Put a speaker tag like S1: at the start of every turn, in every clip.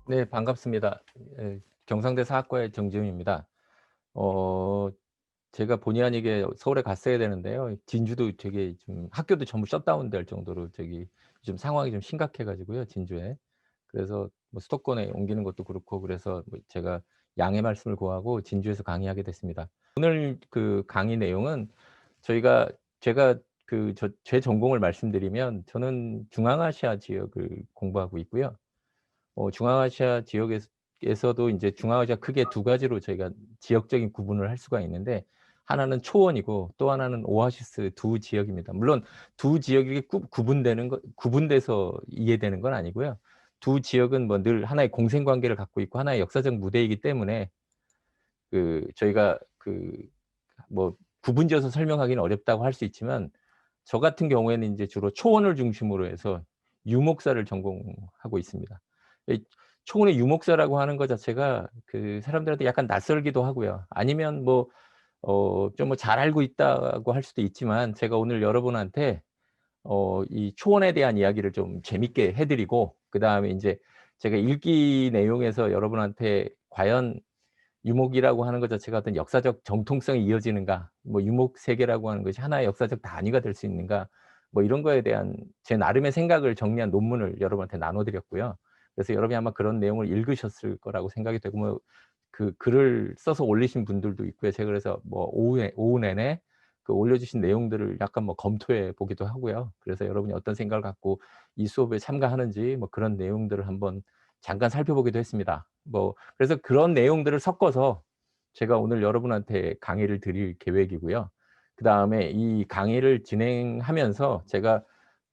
S1: 네, 반갑습니다. 예, 경상대 사학과의 정지훈입니다. 어 제가 본의 아니게 서울에 갔어야 되는데요. 진주도 되게 좀 학교도 전부 셧다운될 정도로 저기 좀 상황이 좀 심각해 가지고요, 진주에. 그래서 뭐 수도권에 옮기는 것도 그렇고 그래서 뭐 제가 양해 말씀을 구하고 진주에서 강의하게 됐습니다. 오늘 그 강의 내용은 저희가 제가 제 전공을 말씀드리면 저는 중앙아시아 지역을 공부하고 있고요. 중앙아시아 지역에서도 인제 중앙아시아 크게 두 가지로 저희가 지역적인 구분을 할 수가 있는데, 하나는 초원이고 또 하나는 오아시스 두 지역입니다. 물론 두 지역이 구분돼서 이해되는 건 아니고요. 두 지역은 뭐 늘 하나의 공생 관계를 갖고 있고 하나의 역사적 무대이기 때문에 저희가 뭐 구분지어서 설명하기는 어렵다고 할 수 있지만, 저 같은 경우에는 인제 주로 초원을 중심으로 해서 유목사를 전공하고 있습니다. 이 초원의 유목사라고 하는 것 자체가 사람들한테 약간 낯설기도 하고요. 아니면 뭐 좀 뭐 잘 알고 있다고 할 수도 있지만, 제가 오늘 여러분한테 이 초원에 대한 이야기를 좀 재밌게 해 드리고, 그다음에 인제 제가 읽기 내용에서 여러분한테 과연 유목이라고 하는 것 자체가 어떤 역사적 정통성이 이어지는가, 뭐 유목 세계라고 하는 것이 하나의 역사적 단위가 될 수 있는가, 뭐 이런 거에 대한 제 나름의 생각을 정리한 논문을 여러분한테 나눠 드렸고요. 그래서 여러분이 아마 그런 내용을 읽으셨을 거라고 생각이 되고, 뭐 글을 써서 올리신 분들도 있고요. 제가 그래서 뭐 오후 내내 올려주신 내용들을 약간 뭐 검토해 보기도 하고요. 그래서 여러분이 어떤 생각을 갖고 이 수업에 참가하는지 뭐 그런 내용들을 한번 잠깐 살펴보기도 했습니다. 뭐 그래서 그런 내용들을 섞어서 제가 오늘 여러분한테 강의를 드릴 계획이고요. 그다음에 이 강의를 진행하면서 제가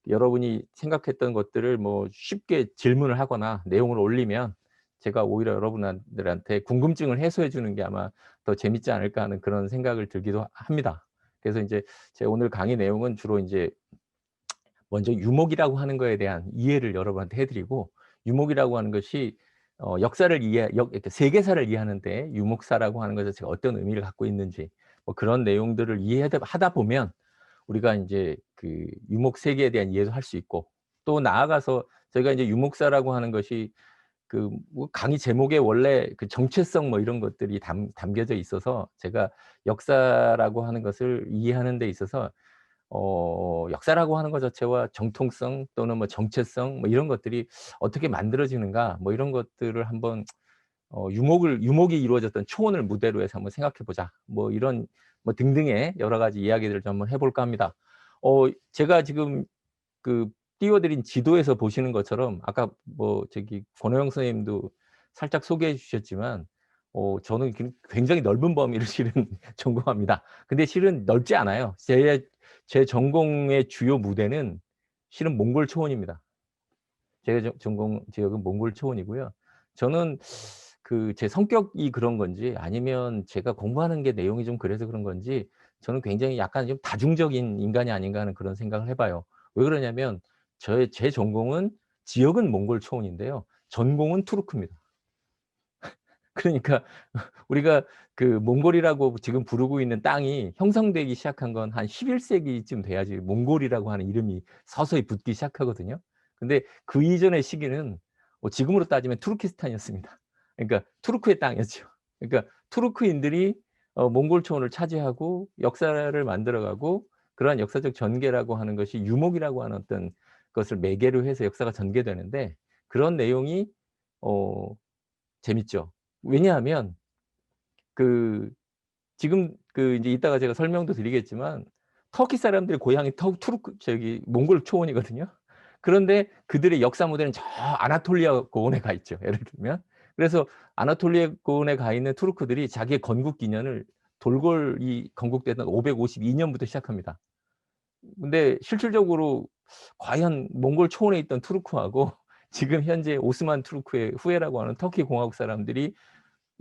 S1: 여러분이 생각했던 것들을 뭐 쉽게 질문을 하거나 내용을 올리면 제가 오히려 여러분들한테 궁금증을 해소해 주는 게 아마 더 재밌지 않을까 하는 그런 생각을 들기도 합니다. 그래서 인제 제 오늘 강의 내용은 주로 인제 먼저 유목이라고 하는 거에 대한 이해를 여러분한테 해 드리고, 유목이라고 하는 것이 역사를 이해 역 이렇게 세계사를 이해하는 데 유목사라고 하는 것 자체가 어떤 의미를 갖고 있는지, 뭐 그런 내용들을 하다 보면 우리가 인제 유목 세계에 대한 이해도 할 수 있고, 또 나아가서 저희가 인제 유목사라고 하는 것이 뭐 강의 제목에 원래 정체성 뭐 이런 것들이 담겨져 있어서, 제가 역사라고 하는 것을 이해하는 데 있어서 역사라고 하는 것 자체와 정통성 또는 뭐 정체성 뭐 이런 것들이 어떻게 만들어지는가, 뭐 이런 것들을 한번 유목이 이루어졌던 초원을 무대로 해서 한번 생각해 보자, 뭐 이런 뭐 등등의 여러 가지 이야기들을 좀 한번 해 볼까 합니다. 제가 지금 그 띄워 드린 지도에서 보시는 것처럼 아까 뭐 저기 권호영 선생님도 살짝 소개해 주셨지만, 저는 굉장히 넓은 범위를 실은 전공합니다. 근데 실은 넓지 않아요. 제 전공의 주요 무대는 실은 몽골 초원입니다. 제 전공 지역은 몽골 초원이고요. 저는 제 성격이 그런 건지 아니면 제가 공부하는 게 내용이 좀 그래서 그런 건지, 저는 굉장히 약간 좀 다중적인 인간이 아닌가 하는 그런 생각을 해 봐요. 왜 그러냐면 제 전공은 지역은 몽골 초원인데요. 전공은 투르크입니다. 그러니까 우리가 몽골이라고 지금 부르고 있는 땅이 형성되기 시작한 건 한 11 세기쯤 돼야지 몽골이라고 하는 이름이 서서히 붙기 시작하거든요. 근데 그 이전의 시기는 지금으로 따지면 투르키스탄이었습니다. 그러니까 투르크의 땅이었죠. 그러니까 투르크인들이 몽골 초원을 차지하고 역사를 만들어 가고, 그러한 역사적 전개라고 하는 것이 유목이라고 하는 어떤 것을 매개로 해서 역사가 전개되는데, 그런 내용이 어 재밌죠. 왜냐하면 그 지금 인제 이따가 제가 설명도 드리겠지만, 터키 사람들의 고향이 터 투르크 저기 몽골 초원이거든요. 그런데 그들의 역사 무대는 저 아나톨리아 고원에 가 있죠, 예를 들면. 그래서 아나톨리아 고원에 가 있는 투르크들이 자기의 건국 기년을 돌골이 건국되던 552 년부터 시작합니다. 근데 실질적으로 과연 몽골 초원에 있던 투르크하고 지금 현재 오스만 투르크의 후예라고 하는 터키 공화국 사람들이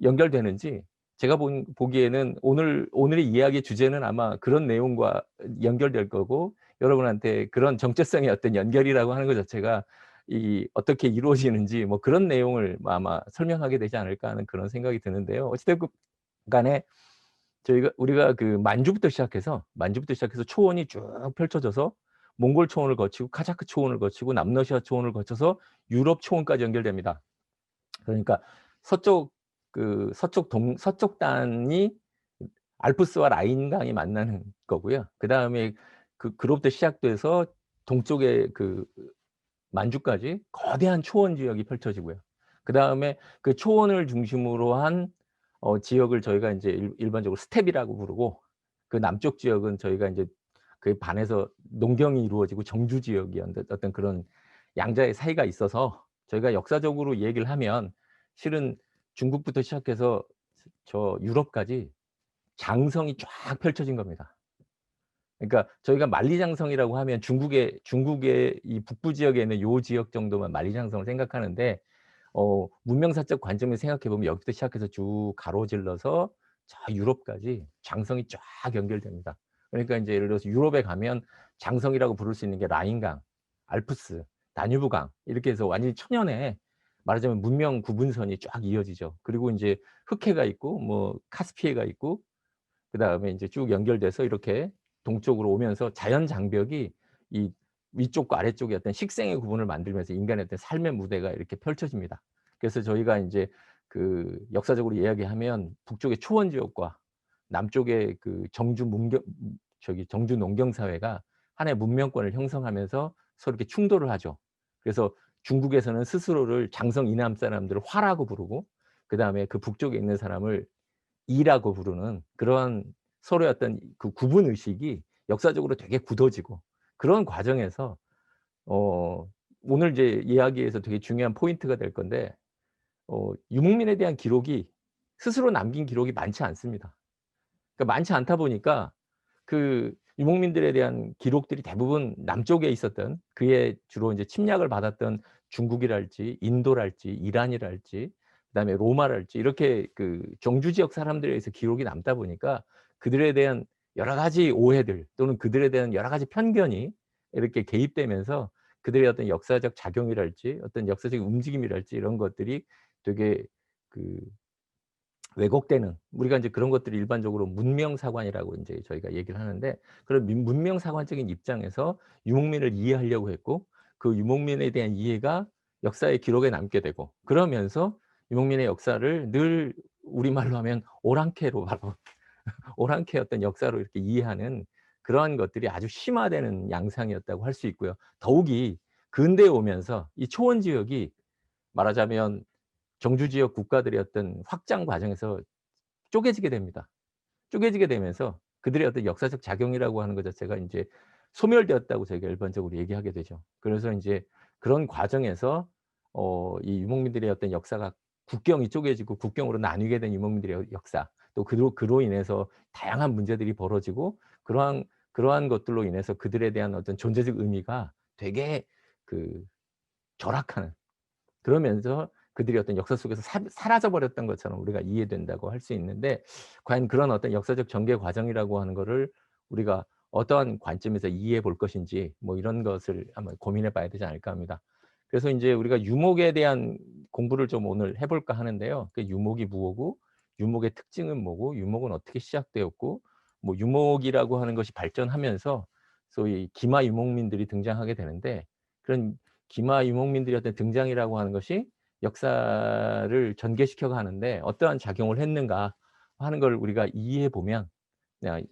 S1: 연결되는지, 제가 보기에는 오늘의 이야기의 주제는 아마 그런 내용과 연결될 거고, 여러분한테 그런 정체성의 어떤 연결이라고 하는 것 자체가 어떻게 이루어지는지 뭐 그런 내용을 아마 설명하게 되지 않을까 하는 그런 생각이 드는데요. 어찌 됐건 간에 우리가 만주부터 시작해서 초원이 쭉 펼쳐져서 몽골 초원을 거치고 카자크 초원을 거치고 남러시아 초원을 거쳐서 유럽 초원까지 연결됩니다. 그러니까 서쪽 서쪽단이 알프스와 라인강이 만나는 거고요. 그다음에 그로부터 시작돼서 동쪽의 만주까지 거대한 초원 지역이 펼쳐지고요. 그다음에 그 초원을 중심으로 한 지역을 저희가 인제 일반적으로 스텝이라고 부르고, 그 남쪽 지역은 저희가 인제 그에 반해서 농경이 이루어지고 정주 지역이 어떤 그런 양자의 사이가 있어서, 저희가 역사적으로 얘기를 하면 실은 중국부터 시작해서 저 유럽까지 장성이 쫙 펼쳐진 겁니다. 그러니까 저희가 만리장성이라고 하면 중국의 이 북부 지역에 있는 요 지역 정도만 만리장성을 생각하는데, 문명사적 관점에서 생각해 보면 여기부터 시작해서 쭉 가로질러서 저 유럽까지 장성이 쫙 연결됩니다. 그러니까 인제 예를 들어서 유럽에 가면 장성이라고 부를 수 있는 게 라인강, 알프스, 다뉴브강 이렇게 해서 완전히 천연의, 말하자면 문명 구분선이 쫙 이어지죠. 그리고 인제 흑해가 있고 뭐 카스피해가 있고, 그다음에 인제 쭉 연결돼서 이렇게 동쪽으로 오면서 자연 장벽이 이 위쪽과 아래쪽의 어떤 식생의 구분을 만들면서 인간의 어떤 삶의 무대가 이렇게 펼쳐집니다. 그래서 저희가 인제 역사적으로 이야기하면 북쪽의 초원 지역과 남쪽의 정주 농경 사회가 하나의 문명권을 형성하면서 서로 이렇게 충돌을 하죠. 그래서 중국에서는 스스로를 장성 이남 사람들을 화라고 부르고, 그다음에 그 북쪽에 있는 사람을 이라고 부르는 그러한 서로의 어떤 그 구분 의식이 역사적으로 되게 굳어지고, 그런 과정에서 어 오늘 이제 이야기에서 되게 중요한 포인트가 될 건데, 유목민에 대한 기록이 스스로 남긴 기록이 많지 않습니다. 그러니까 많지 않다 보니까 그 유목민들에 대한 기록들이 대부분 남쪽에 있었던, 그에 주로 인제 침략을 받았던 중국이랄지 인도랄지 이란이랄지 그다음에 로마랄지 이렇게 정주 지역 사람들에 의해서 기록이 남다 보니까, 그들에 대한 여러 가지 오해들 또는 그들에 대한 여러 가지 편견이 이렇게 개입되면서 그들의 어떤 역사적 작용이랄지 어떤 역사적인 움직임이랄지 이런 것들이 되게 그 왜곡되는, 우리가 인제 그런 것들을 일반적으로 문명사관이라고 인제 저희가 얘기를 하는데, 그런 문명사관적인 입장에서 유목민을 이해하려고 했고, 그 유목민에 대한 이해가 역사의 기록에 남게 되고, 그러면서 유목민의 역사를 늘 우리말로 하면 오랑캐로 바로 오랑캐 어떤 역사로 이렇게 이해하는 그러한 것들이 아주 심화되는 양상이었다고 할 수 있고요. 더욱이 근대에 오면서 이 초원 지역이 말하자면 정주 지역 국가들의 어떤 확장 과정에서 쪼개지게 됩니다. 쪼개지게 되면서 그들의 어떤 역사적 작용이라고 하는 것 자체가 인제 소멸되었다고 저희가 일반적으로 얘기하게 되죠. 그래서 인제 그런 과정에서 이 유목민들의 어떤 역사가 국경이 쪼개지고 국경으로 나뉘게 된 유목민들의 역사, 또 그로 인해서 다양한 문제들이 벌어지고, 그러한 것들로 인해서 그들에 대한 어떤 존재적 의미가 되게 그 절약하는, 그러면서 그들이 어떤 역사 속에서 사라져 버렸던 것처럼 우리가 이해된다고 할 수 있는데, 과연 그런 어떤 역사적 전개 과정이라고 하는 거를 우리가 어떠한 관점에서 이해해 볼 것인지, 뭐 이런 것을 한번 고민해 봐야 되지 않을까 합니다. 그래서 인제 우리가 유목에 대한 공부를 좀 오늘 해 볼까 하는데요. 그 유목이 무엇고, 유목의 특징은 뭐고, 유목은 어떻게 시작되었고, 뭐 유목이라고 하는 것이 발전하면서 소위 기마 유목민들이 등장하게 되는데, 그런 기마 유목민들의 어떤 등장이라고 하는 것이 역사를 전개시켜 가는데 어떠한 작용을 했는가 하는 걸 우리가 이해해 보면,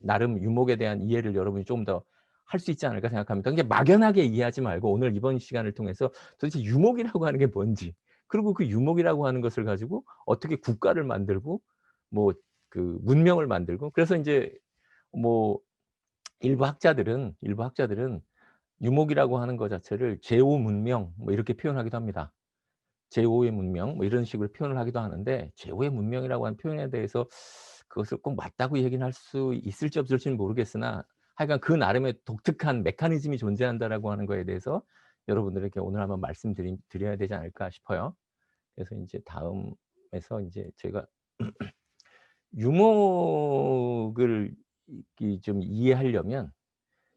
S1: 나름 유목에 대한 이해를 여러분이 좀 더 할 수 있지 않을까 생각합니다. 그러니까 막연하게 이해하지 말고 오늘 이번 시간을 통해서 도대체 유목이라고 하는 게 뭔지, 그리고 그 유목이라고 하는 것을 가지고 어떻게 국가를 만들고 뭐 문명을 만들고, 그래서 인제 뭐 일부 학자들은 유목이라고 하는 것 자체를 제5 문명 뭐 이렇게 표현하기도 합니다. 제5의 문명 뭐 이런 식으로 표현을 하기도 하는데, 제5의 문명이라고 하는 표현에 대해서 그것을 꼭 맞다고 얘기는 할 수 있을지 없을지는 모르겠으나, 하여간 그 나름의 독특한 메커니즘이 존재한다라고 하는 거에 대해서 여러분들에게 오늘 한번 드려야 되지 않을까 싶어요. 그래서 인제 다음에서 인제 제가 유목을 좀 이해하려면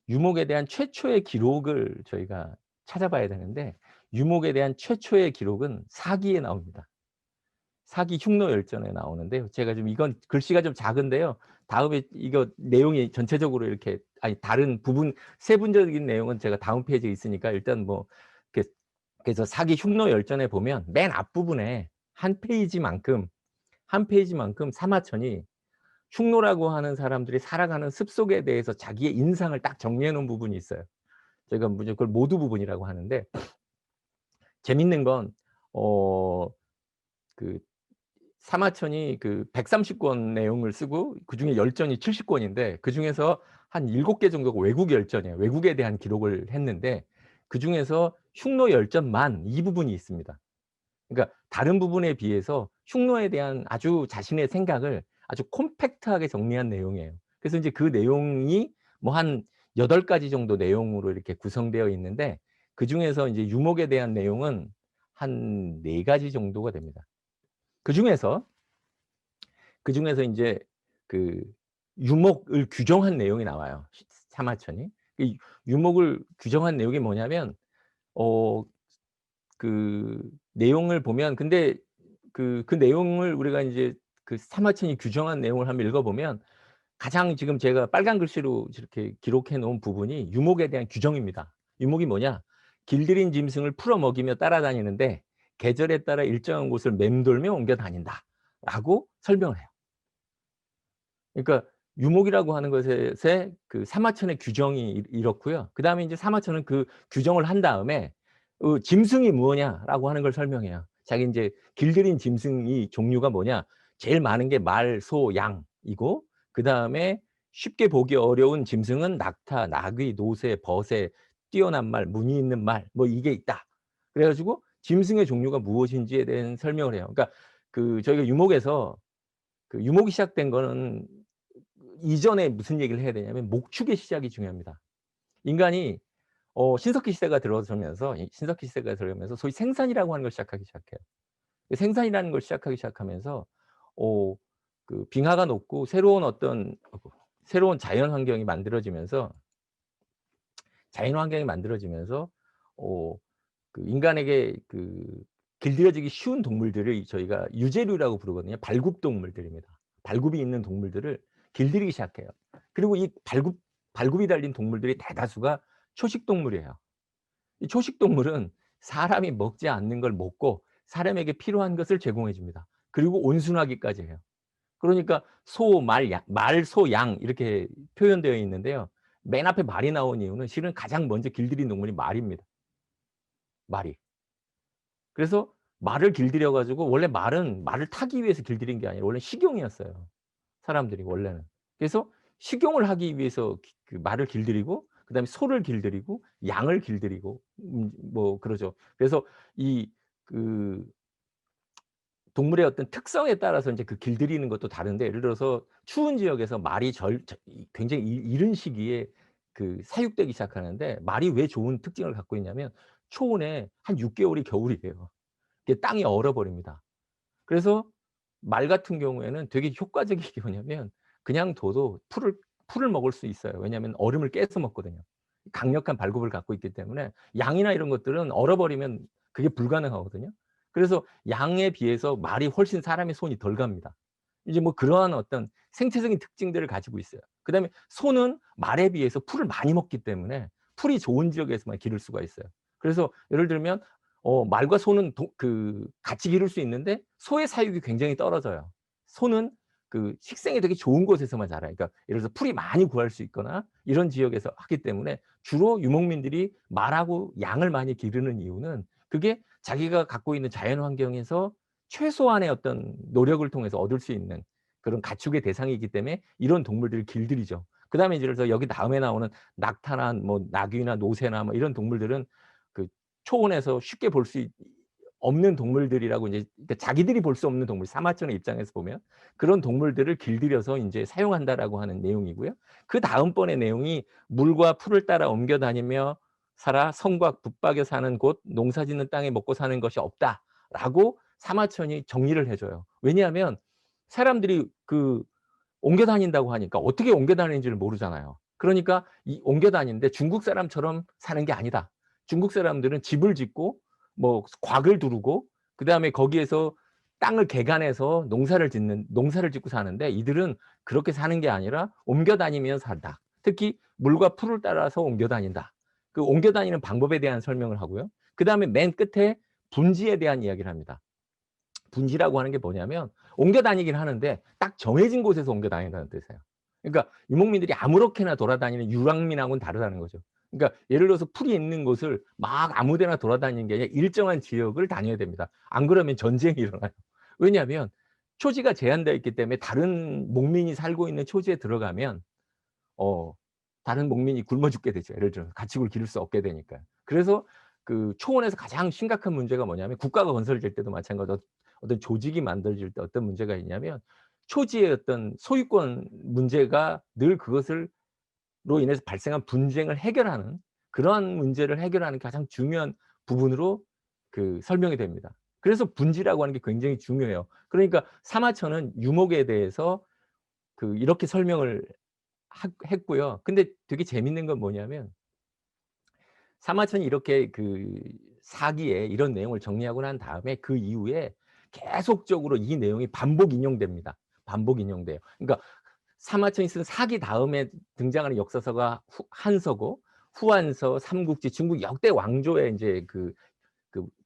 S1: 유목에 대한 최초의 기록을 저희가 찾아봐야 되는데, 유목에 대한 최초의 기록은 사기에 나옵니다. 사기 흉노열전에 나오는데요. 제가 좀 이건 글씨가 좀 작은데요. 다음에 이거 내용이 전체적으로 이렇게, 아니 다른 부분 세분적인 내용은 제가 다음 페이지에 있으니까 일단 뭐 이렇게, 그래서 사기 흉노열전에 보면 맨 앞부분에 한 페이지만큼 사마천이 흉노라고 하는 사람들이 살아가는 습속에 대해서 자기의 인상을 딱 정리해 놓은 부분이 있어요. 저희가 무조 그걸 모두 부분이라고 하는데 재밌는 건 어 그 사마천이 그 130권 내용을 쓰고 그중에 열전이 70 권인데 그중에서 한 7개 정도가 외국 열전이에요. 외국에 대한 기록을 했는데 그중에서 흉노 열전만 이 부분이 있습니다. 그러니까 다른 부분에 비해서 흉노에 대한 아주 자신의 생각을 아주 콤팩트하게 정리한 내용이에요. 그래서 인제 그 내용이 뭐 한 8 가지 정도 내용으로 이렇게 구성되어 있는데 그중에서 인제 유목에 대한 내용은 한 4 가지 정도가 됩니다. 그중에서 인제 그 유목을 규정한 내용이 나와요, 사마천이. 이 유목을 규정한 내용이 뭐냐면 어 그 내용을 보면 근데 그 내용을 우리가 인제 그 사마천이 규정한 내용을 한번 읽어 보면 가장 지금 제가 빨간 글씨로 이렇게 기록해 놓은 부분이 유목에 대한 규정입니다. 유목이 뭐냐? "길들인 짐승을 풀어 먹이며 따라다니는데 계절에 따라 일정한 곳을 맴돌며 옮겨 다닌다."라고 설명을 해요. 그러니까 유목이라고 하는 것에 그 사마천의 규정이 이렇고요. 그다음에 인제 사마천은 그 규정을 한 다음에 "짐승이 무엇냐?"라고 하는 걸 설명해요. 자기 인제 길들인 짐승이 종류가 뭐냐? 제일 많은 게 말, 소, 양이고 그다음에 쉽게 보기 어려운 짐승은 낙타, 나귀, 노새, 버새, 뛰어난 말, 무늬 있는 말 뭐 이게 있다. 그래 가지고 짐승의 종류가 무엇인지에 대한 설명을 해요. 그러니까 그 저희가 유목에서 그 유목이 시작된 거는 이전에 무슨 얘기를 해야 되냐면 목축의 시작이 중요합니다. 인간이 신석기 시대가 들어서면서 이 신석기 시대가 들어오면서 소위 생산이라고 하는 걸 시작하기 시작해요. 그 생산이라는 걸 시작하기 시작하면서 어 그 빙하가 녹고 새로운 어떤 새로운 자연 환경이 만들어지면서 어 그 인간에게 그 길들여지기 쉬운 동물들을 저희가 유제류라고 부르거든요. 발굽동물들입니다. 발굽이 있는 동물들을 길들이기 시작해요. 그리고 이 발굽이 달린 동물들이 대다수가 초식동물이에요. 이 초식동물은 사람이 먹지 않는 걸 먹고 사람에게 필요한 것을 제공해 줍니다. 그리고 온순하기까지 해요. 그러니까 소, 말, 소, 양 이렇게 표현되어 있는데요. 맨 앞에 말이 나온 이유는 실은 가장 먼저 길들인 동물이 말입니다, 말이. 그래서 말을 길들여 가지고 원래 말은 말을 타기 위해서 길들인 게 아니라 원래 식용이었어요, 사람들이 원래는. 그래서 식용을 하기 위해서 그 말을 길들이고 그다음에 소를 길들이고 양을 길들이고 뭐 그러죠. 그래서 이 그 동물의 어떤 특성에 따라서 인제 그 길들이는 것도 다른데 예를 들어서 추운 지역에서 말이 굉장히 이른 시기에 그 사육되기 시작하는데 말이 왜 좋은 특징을 갖고 있냐면 초원에 한 6 개월이 겨울이래요. 이게 땅이 얼어버립니다. 그래서 말 같은 경우에는 되게 효과적인 게 뭐냐면 그냥 둬도 풀을 먹을 수 있어요. 왜냐하면 얼음을 깨서 먹거든요. 강력한 발굽을 갖고 있기 때문에 양이나 이런 것들은 얼어버리면 그게 불가능하거든요. 그래서 양에 비해서 말이 훨씬 사람의 손이 덜 갑니다. 이제 뭐 그러한 어떤 생체적인 특징들을 가지고 있어요. 그다음에 소는 말에 비해서 풀을 많이 먹기 때문에 풀이 좋은 지역에서만 기를 수가 있어요. 그래서 예를 들면 말과 소는 같이 기를 수 있는데 소의 사육이 굉장히 떨어져요. 소는 그 식생이 되게 좋은 곳에서만 자라요. 그러니까 예를 들어서 풀이 많이 구할 수 있거나 이런 지역에서 하기 때문에 주로 유목민들이 말하고 양을 많이 기르는 이유는 그게 자기가 갖고 있는 자연 환경에서 최소한의 어떤 노력을 통해서 얻을 수 있는 그런 가축의 대상이기 때문에 이런 동물들을 길들이죠. 그다음에 이제 그래서 여기 다음에 나오는 낙타나 뭐 나귀나 노새나 뭐 이런 동물들은 그 초원에서 쉽게 볼 수 없는 동물들이라고 인제 그러니까 자기들이 볼 수 없는 동물, 사마천의 입장에서 보면 그런 동물들을 길들여서 인제 사용한다라고 하는 내용이고요. 그다음번의 내용이 "물과 풀을 따라 옮겨 다니며 살아 성과 붙박여 사는 곳, 농사 짓는 땅에 먹고 사는 것이 없다."라고 사마천이 정리를 해 줘요. 왜냐하면 사람들이 옮겨 다닌다고 하니까 어떻게 옮겨 다니는지를 모르잖아요. 그러니까 이 옮겨 다니는데 중국 사람처럼 사는 게 아니다. 중국 사람들은 집을 짓고 뭐 곽을 두르고 그다음에 거기에서 땅을 개간해서 농사를 짓고 사는데 이들은 그렇게 사는 게 아니라 옮겨 다니며 산다. 특히 물과 풀을 따라서 옮겨 다닌다. 그 옮겨 다니는 방법에 대한 설명을 하고요. 그다음에 맨 끝에 분지에 대한 이야기를 합니다. 분지라고 하는 게 뭐냐면 옮겨 다니긴 하는데 딱 정해진 곳에서 옮겨 다닌다는 뜻이에요. 그러니까 유목민들이 아무렇게나 돌아다니는 유랑민하고는 다르다는 거죠. 그러니까 예를 들어서 풀이 있는 곳을 막 아무 데나 돌아다니는 게 아니라 일정한 지역을 다녀야 됩니다. 안 그러면 전쟁이 일어나요. 왜냐하면 초지가 제한되어 있기 때문에 다른 목민이 살고 있는 초지에 들어가면 어 다른 목민이 굶어 죽게 되죠. 예를 들어서 가축을 기를 수 없게 되니까요. 그래서 그 초원에서 가장 심각한 문제가 뭐냐면 국가가 건설될 때도 마찬가지로 어떤 조직이 만들어질 때 어떤 문제가 있냐면 초지의 어떤 소유권 문제가 늘 그것을 로 인해서 발생한 분쟁을 해결하는 그러한 문제를 해결하는 가장 중요한 부분으로 설명이 됩니다. 그래서 분지라고 하는 게 굉장히 중요해요. 그러니까 사마천은 유목에 대해서 이렇게 설명을 했고요. 근데 되게 재밌는 건 뭐냐면 사마천이 이렇게 사기에 이런 내용을 정리하고 난 다음에 그 이후에 계속적으로 이 내용이 반복 인용됩니다. 반복 인용돼요. 그러니까 사마천이 쓴 사기 다음에 등장하는 역사서가 한서고 후한서, 삼국지, 중국 역대 왕조의 인제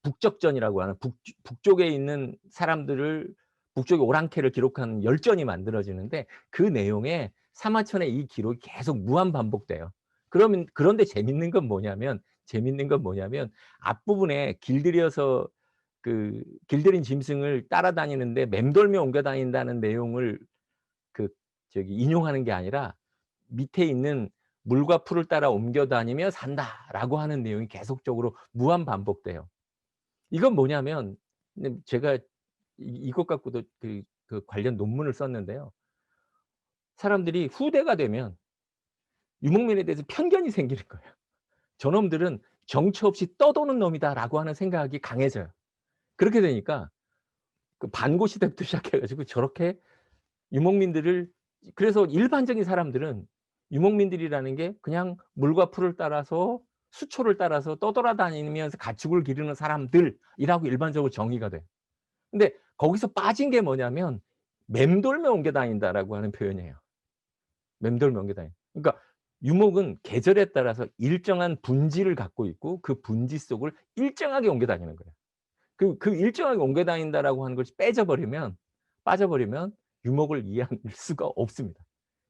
S1: 북적전이라고 하는 북쪽에 있는 사람들을 북쪽의 오랑캐를 기록한 열전이 만들어지는데 그 내용에 사마천의 이 기록이 계속 무한 반복돼요. 그런데 재밌는 건 뭐냐면 앞부분에 길들여서 길들인 짐승을 따라다니는데 맴돌며 옮겨 다닌다는 내용을 그 인용하는 게 아니라 밑에 있는 "물과 풀을 따라 옮겨 다니며 산다."라고 하는 내용이 계속적으로 무한 반복돼요. 이건 뭐냐면 근데 제가 이것 갖고도 관련 논문을 썼는데요. 사람들이 후대가 되면 유목민에 대해서 편견이 생기는 거예요. '저놈들은 정처 없이 떠도는 놈이다.'라고 하는 생각이 강해져요. 그렇게 되니까 반고 시대부터 시작해 가지고 저렇게 유목민들을 그래서 일반적인 사람들은 유목민들이라는 게 그냥 물과 풀을 따라서 수초를 따라서 떠돌아다니면서 가축을 기르는 사람들이라고 일반적으로 정의가 돼요. 근데 거기서 빠진 게 뭐냐면 "맴돌며 옮겨 다닌다."라고 하는 표현이에요. 맴돌며 옮겨 다니 그러니까 유목은 계절에 따라서 일정한 분지를 갖고 있고 그 분지 속을 일정하게 옮겨 다니는 거예요. 일정하게 옮겨 다닌다라고 하는 것이 빠져버리면 유목을 이해할 수가 없습니다.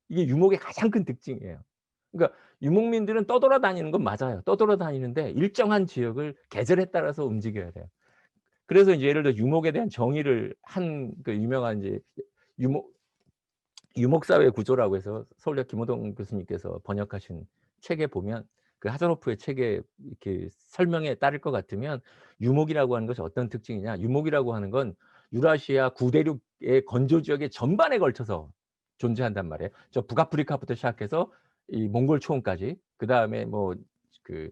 S1: 이게 유목의 가장 큰 특징이에요. 그러니까 유목민들은 떠돌아다니는 건 맞아요. 떠돌아다니는데 일정한 지역을 계절에 따라서 움직여야 돼요. 그래서 인제 예를 들어 유목에 대한 정의를 한 유명한 인제 유목 유목사회 구조라고 해서 서울대 김호동 교수님께서 번역하신 책에 보면 하자로프의 책에 이렇게 설명에 따를 것 같으면 유목이라고 하는 것이 어떤 특징이냐. 유목이라고 하는 건 유라시아 구대륙의 건조 지역의 전반에 걸쳐서 존재한단 말이에요. 저 북아프리카부터 시작해서 이 몽골 초원까지 그다음에 뭐 그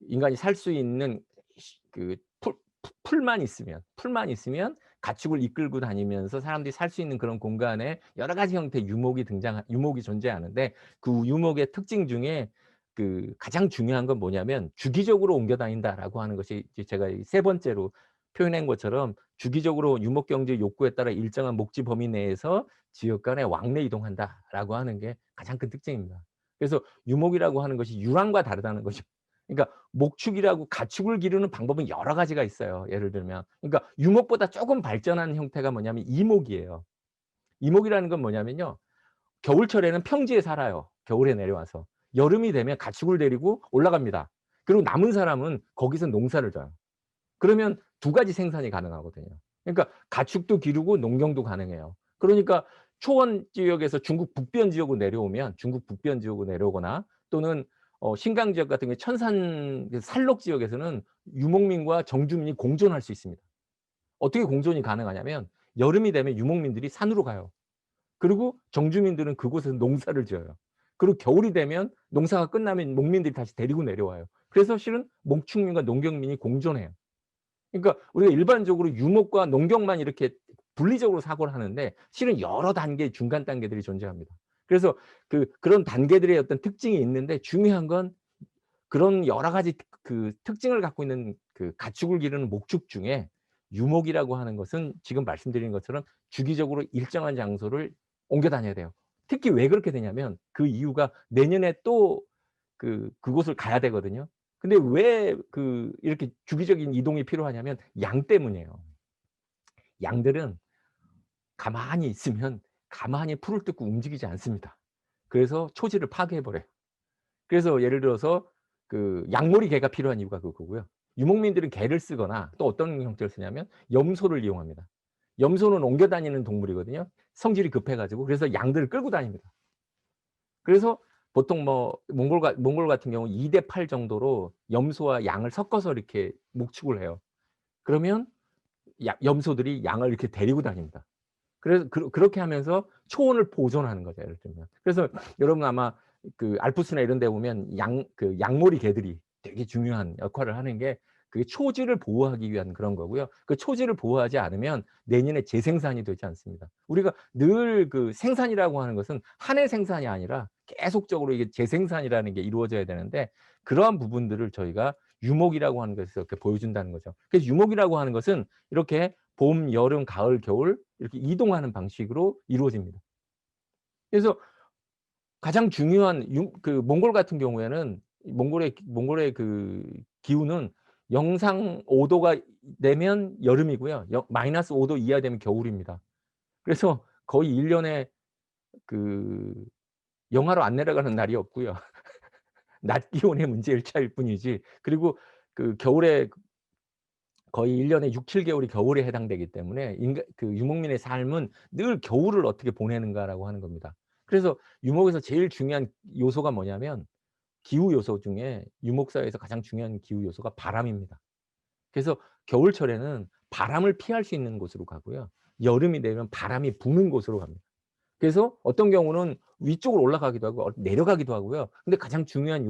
S1: 인간이 살 수 있는 시 그 풀 풀만 있으면 가축을 이끌고 다니면서 사람들이 살 수 있는 그런 공간에 여러 가지 형태의 유목이 존재하는데 그 유목의 특징 중에 가장 중요한 건 뭐냐면 "주기적으로 옮겨 다닌다."라고 하는 것이 이제 제가 이 세 번째로 표현한 것처럼 "주기적으로 유목 경제 욕구에 따라 일정한 목지 범위 내에서 지역 간에 왕래 이동한다."라고 하는 게 가장 큰 특징입니다. 그래서 유목이라고 하는 것이 유랑과 다르다는 거죠. 그러니까 목축이라고 가축을 기르는 방법은 여러 가지가 있어요. 예를 들면 그러니까 유목보다 쪼금 발전한 형태가 뭐냐면 이목이에요. 이목이라는 건 뭐냐면요. 겨울철에는 평지에 살아요, 겨울에 내려와서. 여름이 되면 가축을 데리고 올라갑니다. 그리고 남은 사람은 거기서 농사를 져요. 그러면 두 가지 생산이 가능하거든요. 그러니까 가축도 기르고 농경도 가능해요. 그러니까 초원 지역에서 중국 북변 지역으로 내려오거나 또는 신강 지역 같은 경우에 천산 산록 지역에서는 유목민과 정주민이 공존할 수 있습니다. 어떻게 공존이 가능하냐면 여름이 되면 유목민들이 산으로 가요. 그리고 정주민들은 그곳에서 농사를 지어요. 그리고 겨울이 되면 농사가 끝나면 목민들이 다시 데리고 내려와요. 그래서 실은 목축민과 농경민이 공존해요. 그러니까 우리가 일반적으로 유목과 농경만 이렇게 분리적으로 사고를 하는데 실은 여러 단계 중간 단계들이 존재합니다. 그래서 그런 단계들의 어떤 특징이 있는데 중요한 건 그런 여러 가지 특징을 갖고 있는 가축을 기르는 목축 중에 유목이라고 하는 것은 지금 말씀드린 것처럼 주기적으로 일정한 장소를 옮겨 다녀야 돼요. 특히 왜 그렇게 되냐면 그 이유가 내년에 또 그곳을 가야 되거든요. 근데 왜 이렇게 주기적인 이동이 필요하냐면 양 때문이에요. 양들은 가만히 있으면 가만히 풀을 뜯고 움직이지 않습니다. 그래서 초지를 파괴해 버려요. 그래서 예를 들어서 그 양모리 개가 필요한 이유가 그거고요. 유목민들은 개를 쓰거나 또 어떤 형태를 쓰냐면 염소를 이용합니다. 염소는 옮겨 다니는 동물이거든요. 성질이 급해 가지고 그래서 양들을 끌고 다닙니다. 그래서 보통 뭐 몽골 같은 경우 2대 8 정도로 염소와 양을 섞어서 이렇게 목축을 해요. 그러면 염소들이 양을 이렇게 데리고 다닙니다. 그래서 그렇게 하면서 초원을 보존하는 거죠, 예를 들면. 그래서 여러분 아마 그 알프스나 이런 데 보면 양모리 개들이 되게 중요한 역할을 하는 게 그게 초지를 보호하기 위한 그런 거고요. 그 초지를 보호하지 않으면 내년에 재생산이 되지 않습니다. 우리가 늘 그 생산이라고 하는 것은 한 해 생산이 아니라 계속적으로 이게 재생산이라는 게 이루어져야 되는데 그러한 부분들을 저희가 유목이라고 하는 것에서 이렇게 보여준다는 거죠. 그래서 유목이라고 하는 것은 이렇게 봄, 여름, 가을, 겨울 이렇게 이동하는 방식으로 이루어집니다. 그래서 가장 중요한 몽골 같은 경우에는 몽골의 그 기후는 영상 5 도가 되면 여름이고요. 마이너스 5도 이하 되면 겨울입니다. 그래서 거의 1 년에 그 영하로 안 내려가는 날이 없고요. 낮 기온의 문제일 차일 뿐이지 그리고 그 겨울에 거의 1 년에 6-7 개월이 겨울에 해당되기 때문에 유목민의 삶은 늘 겨울을 어떻게 보내는가라고 하는 겁니다. 그래서 유목에서 제일 중요한 요소가 뭐냐면 기후 요소 중에 유목사회에서 가장 중요한 기후 요소가 바람입니다. 그래서 겨울철에는 바람을 피할 수 있는 곳으로 가고요. 여름이 되면 바람이 부는 곳으로 갑니다. 그래서 어떤 경우는 위쪽으로 올라가기도 하고 내려가기도 하고요. 근데 가장 중요한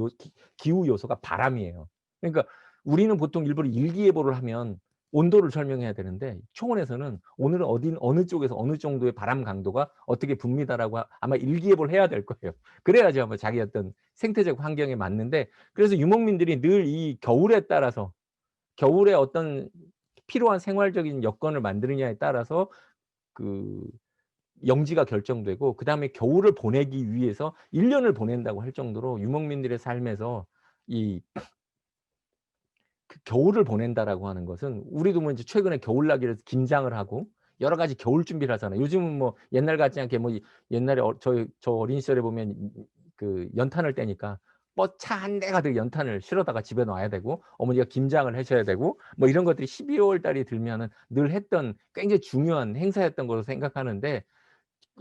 S1: 기후 요소가 바람이에요. 그러니까 우리는 보통 일부러 일기예보를 하면 온도를 설명해야 되는데 초원에서는 오늘은 어느 쪽에서 어느 정도의 바람 강도가 어떻게 붑니다라고 아마 일기예보를 해야 될 거예요. 그래야지 아마 자기 어떤 생태적 환경에 맞는데 그래서 유목민들이 늘 이 겨울에 따라서 겨울에 어떤 필요한 생활적인 여건을 만드느냐에 따라서 그 영지가 결정되고 그다음에 겨울을 보내기 위해서 1 년을 보낸다고 할 정도로 유목민들의 삶에서 이 겨울을 보낸다라고 하는 것은 우리도 뭐 인제 최근에 겨울나기를 김장을 하고 여러 가지 겨울 준비를 하잖아요. 요즘은 뭐 옛날 같지 않게 뭐 옛날에 저 어린 시절에 보면 그 연탄을 떼니까 차 한 대 가득 연탄을 실어다가 집에 놔야 되고 어머니가 김장을 하셔야 되고 뭐 이런 것들이 12월 월 달이 들면은 늘 했던 굉장히 중요한 행사였던 걸로 생각하는데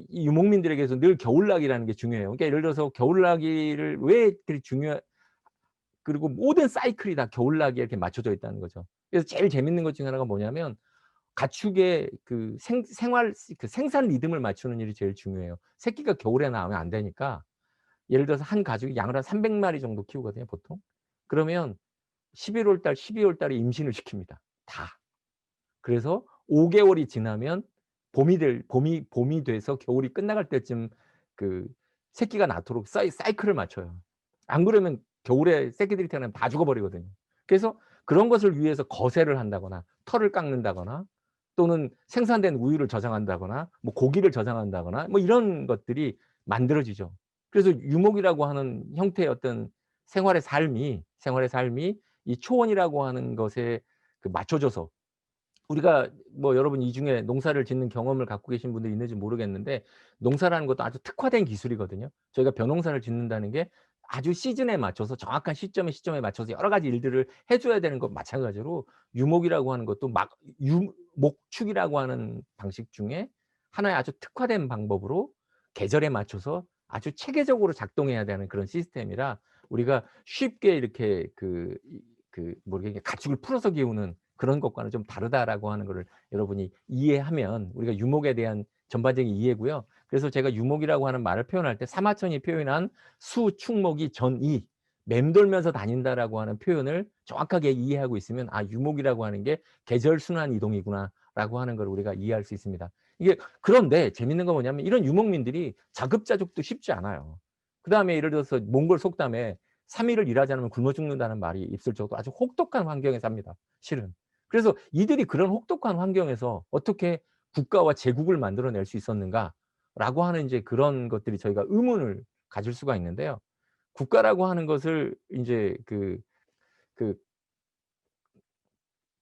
S1: 이 유목민들에게서 늘 겨울나기라는 게 중요해요. 그러니까 예를 들어서 겨울나기를 왜 그리 그리고 모든 사이클이 다 겨울나기에 이렇게 맞춰져 있다는 거죠. 그래서 제일 재밌는 것 중에 하나가 뭐냐면 가축의 그 생활 생산 리듬을 맞추는 일이 제일 중요해요. 새끼가 겨울에 나오면 안 되니까 예를 들어서 한 가족이 양을 한 300 마리 정도 키우거든요, 보통. 그러면 11월 달, 12월 달에 임신을 시킵니다, 다. 그래서 5 개월이 지나면 봄이 돼서 겨울이 끝나갈 때쯤 그 새끼가 낳도록 사이클을 맞춰요. 안 그러면 겨울에 새끼들이 태어나면 다 죽어 버리거든요. 그래서 그런 것을 위해서 거세를 한다거나 털을 깎는다거나 또는 생산된 우유를 저장한다거나 뭐 고기를 저장한다거나 뭐 이런 것들이 만들어지죠. 그래서 유목이라고 하는 형태의 어떤 생활의 삶이 이 초원이라고 하는 것에 맞춰져서 우리가 뭐 여러분 이 중에 농사를 짓는 경험을 갖고 계신 분들이 있는지 모르겠는데 농사라는 것도 아주 특화된 기술이거든요. 저희가 벼농사를 짓는다는 게 아주 시즌에 맞춰서 정확한 시점에 맞춰서 여러 가지 일들을 해 줘야 되는 것 마찬가지로 유목이라고 하는 것도 막 목축이라고 하는 방식 중에 하나의 아주 특화된 방법으로 계절에 맞춰서 아주 체계적으로 작동해야 되는 그런 시스템이라 우리가 쉽게 이렇게 뭐 이렇게 가축을 풀어서 키우는 그런 것과는 좀 다르다라고 하는 거를 여러분이 이해하면 우리가 유목에 대한 전반적인 이해고요. 그래서 제가 유목이라고 하는 말을 표현할 때 사마천이 표현한 수, 축목이 전이 맴돌면서 다닌다라고 하는 표현을 정확하게 이해하고 있으면 '아 유목이라고 하는 게 계절 순환 이동이구나.'라고 하는 걸 우리가 이해할 수 있습니다. 이게 그런데 재밌는 건 뭐냐면 이런 유목민들이 자급자족도 쉽지 않아요. 그다음에 예를 들어서 몽골 속담에 "3 일을 일하지 않으면 굶어 죽는다."는 말이 있을 정도로 아주 혹독한 환경에 삽니다, 실은. 그래서 이들이 그런 혹독한 환경에서 어떻게 국가와 제국을 만들어낼 수 있었는가라고 하는 인제 그런 것들이 저희가 의문을 가질 수가 있는데요. 국가라고 하는 것을 인제 그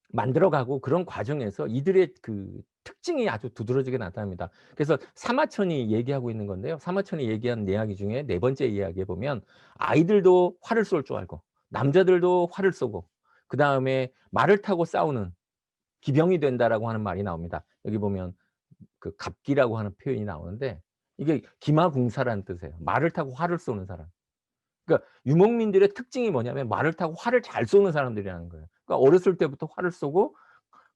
S1: 만들어 가고 그런 과정에서 이들의 특징이 아주 두드러지게 나타납니다. 그래서 사마천이 얘기하고 있는 건데요. 사마천이 얘기한 이야기 중에 네 번째 이야기에 보면 아이들도 활을 쏠 줄 알고 남자들도 활을 쏘고 그다음에 말을 타고 싸우는 기병이 된다라고 하는 말이 나옵니다. 여기 보면 그 갑기라고 하는 표현이 나오는데 이게 기마궁사라는 뜻이에요. 말을 타고 활을 쏘는 사람. 그러니까 유목민들의 특징이 뭐냐면 말을 타고 활을 잘 쏘는 사람들이라는 거예요. 그러니까 어렸을 때부터 활을 쏘고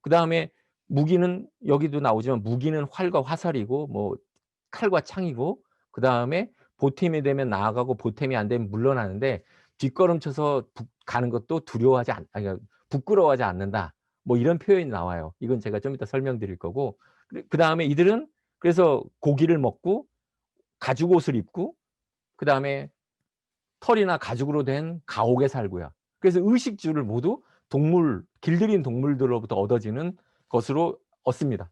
S1: 그다음에 무기는 여기도 나오지만 무기는 활과 화살이고 뭐 칼과 창이고 그다음에 보탬이 되면 나아가고 보탬이 안 되면 물러나는데 뒷걸음쳐서 가는 것도 두려워하지 않 아니 그러니까 부끄러워하지 않는다. 뭐 이런 표현이 나와요. 이건 제가 좀 이따 설명드릴 거고 그다음에 이들은 그래서 고기를 먹고 가죽 옷을 입고 그다음에 털이나 가죽으로 된 가옥에 살고요. 그래서 의식주를 모두 동물 길들인 동물들로부터 얻어지는 것으로 얻습니다.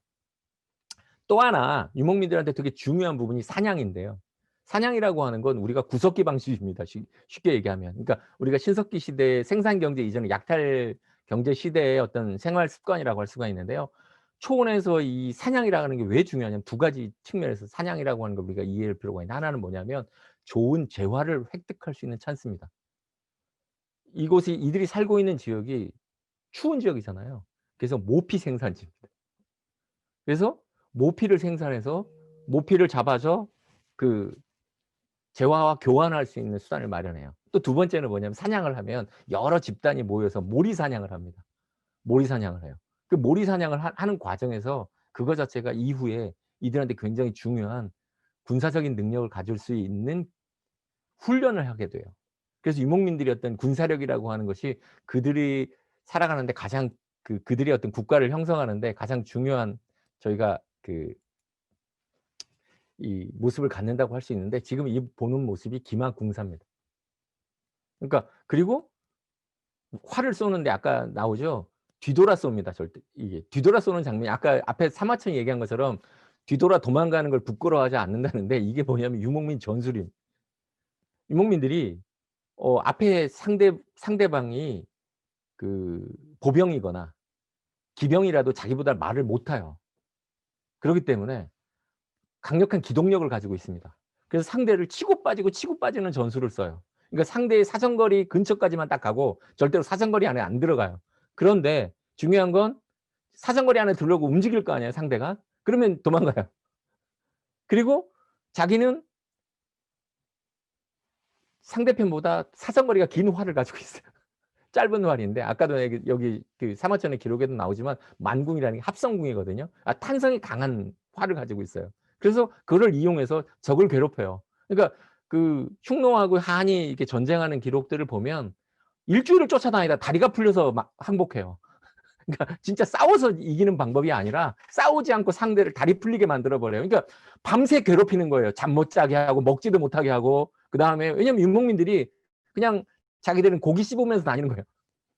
S1: 또 하나 유목민들한테 되게 중요한 부분이 사냥인데요. 사냥이라고 하는 건 우리가 구석기 방식입니다. 쉽게 얘기하면. 그러니까 우리가 신석기 시대의 생산 경제 이전의 약탈 경제 시대의 어떤 생활 습관이라고 할 수가 있는데요. 초원에서 이 사냥이라고 하는 게 왜 중요하냐면 두 가지 측면에서 사냥이라고 하는 걸 우리가 이해할 필요가 있는데 하나는 뭐냐면 좋은 재화를 획득할 수 있는 찬스입니다. 이곳이 이들이 살고 있는 지역이 추운 지역이잖아요. 그래서 모피 생산지입니다. 그래서 모피를 생산해서 모피를 잡아서 그 재화와 교환할 수 있는 수단을 마련해요. 또 두 번째는 뭐냐면 사냥을 하면 여러 집단이 모여서 모리 사냥을 합니다. 모리 사냥을 해요. 그 모리 사냥을 하는 과정에서 그거 자체가 이후에 이들한테 굉장히 중요한 군사적인 능력을 가질 수 있는 훈련을 하게 돼요. 그래서 유목민들이 어떤 군사력이라고 하는 것이 그들이 살아가는 데 가장 그들의 어떤 국가를 형성하는 데 가장 중요한 저희가 이 모습을 갖는다고 할 수 있는데 지금 이 보는 모습이 기마궁사입니다. 그러니까 그리고 활을 쏘는데 아까 나오죠. 뒤돌아 쏩니다. 절대 이게 뒤돌아 쏘는 장면이 아까 앞에 사마천이 얘기한 것처럼 뒤돌아 도망가는 걸 부끄러워하지 않는다는데 이게 뭐냐면 유목민 전술임. 유목민들이 앞에 상대방이 그 보병이거나 기병이라도 자기보다 말을 못 타요. 그렇기 때문에 강력한 기동력을 가지고 있습니다. 그래서 상대를 치고 빠지고 치고 빠지는 전술을 써요. 그러니까 상대의 사정거리 근처까지만 딱 가고 절대로 사정거리 안에 안 들어가요. 그런데 중요한 건 사정거리 안에 들어오고 움직일 거 아니에요, 상대가. 그러면 도망가요. 그리고 자기는 상대편보다 사정거리가 긴 활을 가지고 있어요. 짧은 활인데 아까도 여기 그 사마천의 기록에도 나오지만 만궁이라는 게 합성궁이거든요. 탄성이 강한 활을 가지고 있어요. 그래서 그걸 이용해서 적을 괴롭혀요. 그러니까 그 흉노하고 한이 이렇게 전쟁하는 기록들을 보면 일주일을 쫓아다니다 다리가 풀려서 막 항복해요. 그러니까 진짜 싸워서 이기는 방법이 아니라 싸우지 않고 상대를 다리 풀리게 만들어 버려요. 그러니까 밤새 괴롭히는 거예요. 잠 못 자게 하고 먹지도 못하게 하고 그다음에 왜냐면 유목민들이 그냥 자기들은 고기 씹으면서 다니는 거예요.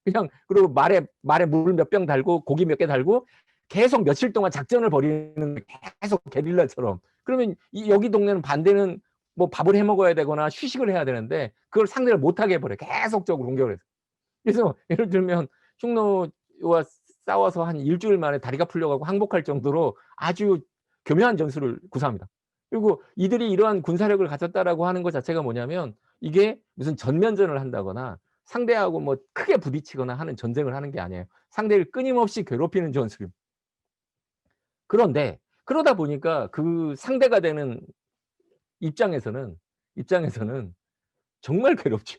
S1: 그냥 그리고 말에 물 몇 병 달고 고기 몇 개 달고 계속 며칠 동안 작전을 벌이는 계속 게릴라처럼. 그러면 여기 동네는 반대는 뭐 밥을 해 먹어야 되거나 휴식을 해야 되는데 그걸 상대를 못 하게 해 버려요. 계속적으로 공격을 해서. 그래서 예를 들면 흉노와 싸워서 한 일 주일 만에 다리가 풀려 가지고 항복할 정도로 아주 교묘한 전술을 구사합니다. 그리고 이들이 이러한 군사력을 가졌다라고 하는 것 자체가 뭐냐면 이게 무슨 전면전을 한다거나 상대하고 뭐 크게 부딪히거나 하는 전쟁을 하는 게 아니에요. 상대를 끊임없이 괴롭히는 전술입니다. 그런데 그러다 보니까 그 상대가 되는 입장에서는 정말 괴롭죠.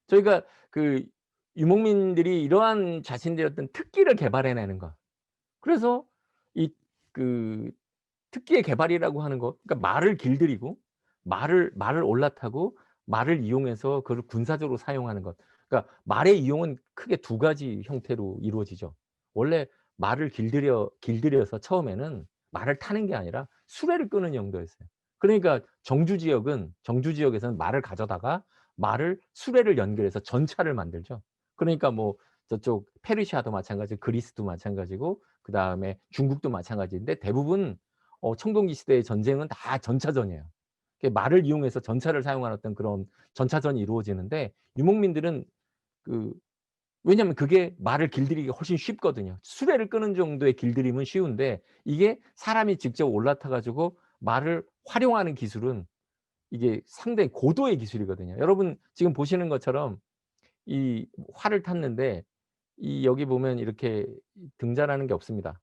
S1: 저희가 그 유목민들이 이러한 자신들의 어떤 특기를 개발해 내는 것. 그래서 이 그 특기의 개발이라고 하는 것 그러니까 말을 길들이고 말을 올라타고 말을 이용해서 그걸 군사적으로 사용하는 것. 그러니까 말의 이용은 크게 두 가지 형태로 이루어지죠. 원래 말을 길들여서 처음에는 말을 타는 게 아니라 수레를 끄는 용도였어요. 그러니까 정주 지역에서는 말을 가져다가 말을 수레를 연결해서 전차를 만들죠. 그러니까 뭐 저쪽 페르시아도 마찬가지고 그리스도 마찬가지고 그다음에 중국도 마찬가지인데 대부분 청동기 시대의 전쟁은 다 전차전이에요. 말을 이용해서 전차를 사용하는 어떤 그런 전차전이 이루어지는데 유목민들은 그 왜냐하면 그게 말을 길들이기가 훨씬 쉽거든요. 수레를 끄는 정도의 길들임은 쉬운데 이게 사람이 직접 올라타 가지고 말을 활용하는 기술은 이게 상당히 고도의 기술이거든요. 여러분 지금 보시는 것처럼 이 활을 탔는데 이 여기 보면 이렇게 등자라는 게 없습니다.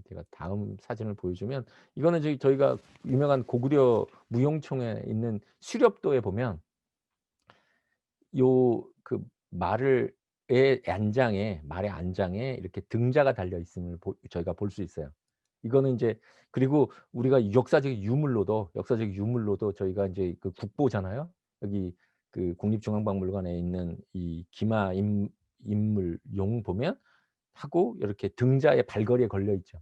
S1: 제가 다음 사진을 보여주면 이거는 저희가 유명한 고구려 무용총에 있는 수렵도에 보면 요 그 말을 의 안장에 말의 안장에 이렇게 등자가 달려 있음을 저희가 볼 수 있어요. 이거는 인제 그리고 우리가 역사적 유물로도 저희가 인제 그 국보잖아요. 여기 그 국립중앙박물관에 있는 이 기마 인물용 보면 하고 이렇게 등자에 발걸이에 걸려 있죠.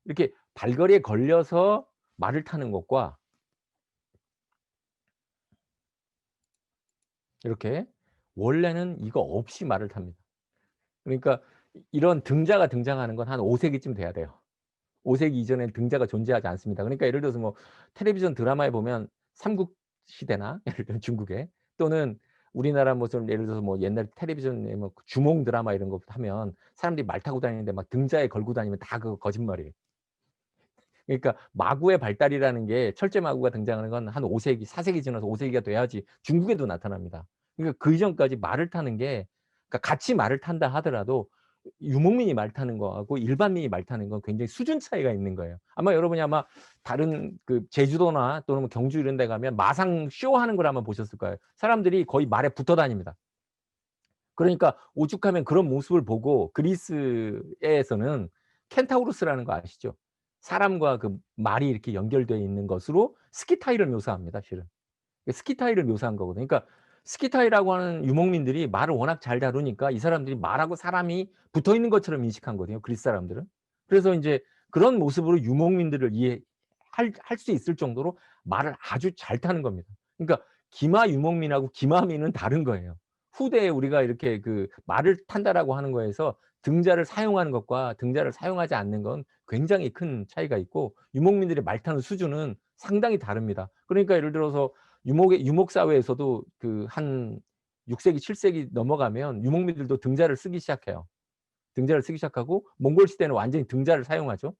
S1: 이렇게 발걸이에 걸려서 말을 타는 것과 이렇게 원래는 이거 없이 말을 탑니다. 그러니까 이런 등자가 등장하는 건 한 5 세기쯤 돼야 돼요. 5 세기 이전엔 등자가 존재하지 않습니다. 그러니까 예를 들어서 뭐 텔레비전 드라마에 보면 삼국 시대나 예를 들면 중국에 또는 우리나라 뭐 좀 예를 들어서 뭐 옛날 텔레비전에 뭐 주몽 드라마 이런 거 하면 사람들이 말 타고 다니는데 막 등자에 걸고 다니면 다 그거 거짓말이에요. 그러니까 마구의 발달이라는 게 철제 마구가 등장하는 건 한 5 세기, 4 세기 지나서 5 세기가 돼야지 중국에도 나타납니다. 그러니까 그 이전까지 말을 타는 게 그러니까 같이 말을 탄다 하더라도 유목민이 말 타는 거하고 일반민이 말 타는 건 굉장히 수준 차이가 있는 거예요. 아마 여러분이 아마 다른 그 제주도나 또는 뭐 경주 이런 데 가면 마상 쇼하는 걸 한번 보셨을 거예요. 사람들이 거의 말에 붙어 다닙니다. 그러니까 오죽하면 그런 모습을 보고 그리스에서는 켄타우로스라는 거 아시죠? 사람과 그 말이 이렇게 연결되어 있는 것으로 스키타이를 묘사합니다 실은. 스키타이를 묘사한 거거든요. 그러니까 스키타이라고 하는 유목민들이 말을 워낙 잘 다루니까 이 사람들이 말하고 사람이 붙어 있는 것처럼 인식한 거거든요 그리스 사람들은. 그래서 인제 그런 모습으로 유목민들을 이해할 수 있을 정도로 말을 아주 잘 타는 겁니다. 그러니까 기마 유목민하고 기마민은 다른 거예요. 후대에 우리가 이렇게 그 말을 탄다라고 하는 거에서 등자를 사용하는 것과 등자를 사용하지 않는 건 굉장히 큰 차이가 있고 유목민들이 말 타는 수준은 상당히 다릅니다. 그러니까 예를 들어서 유목 사회에서도 그 한 6 세기 7 세기 넘어가면 유목민들도 등자를 쓰기 시작해요. 등자를 쓰기 시작하고 몽골 시대는 완전히 등자를 사용하죠.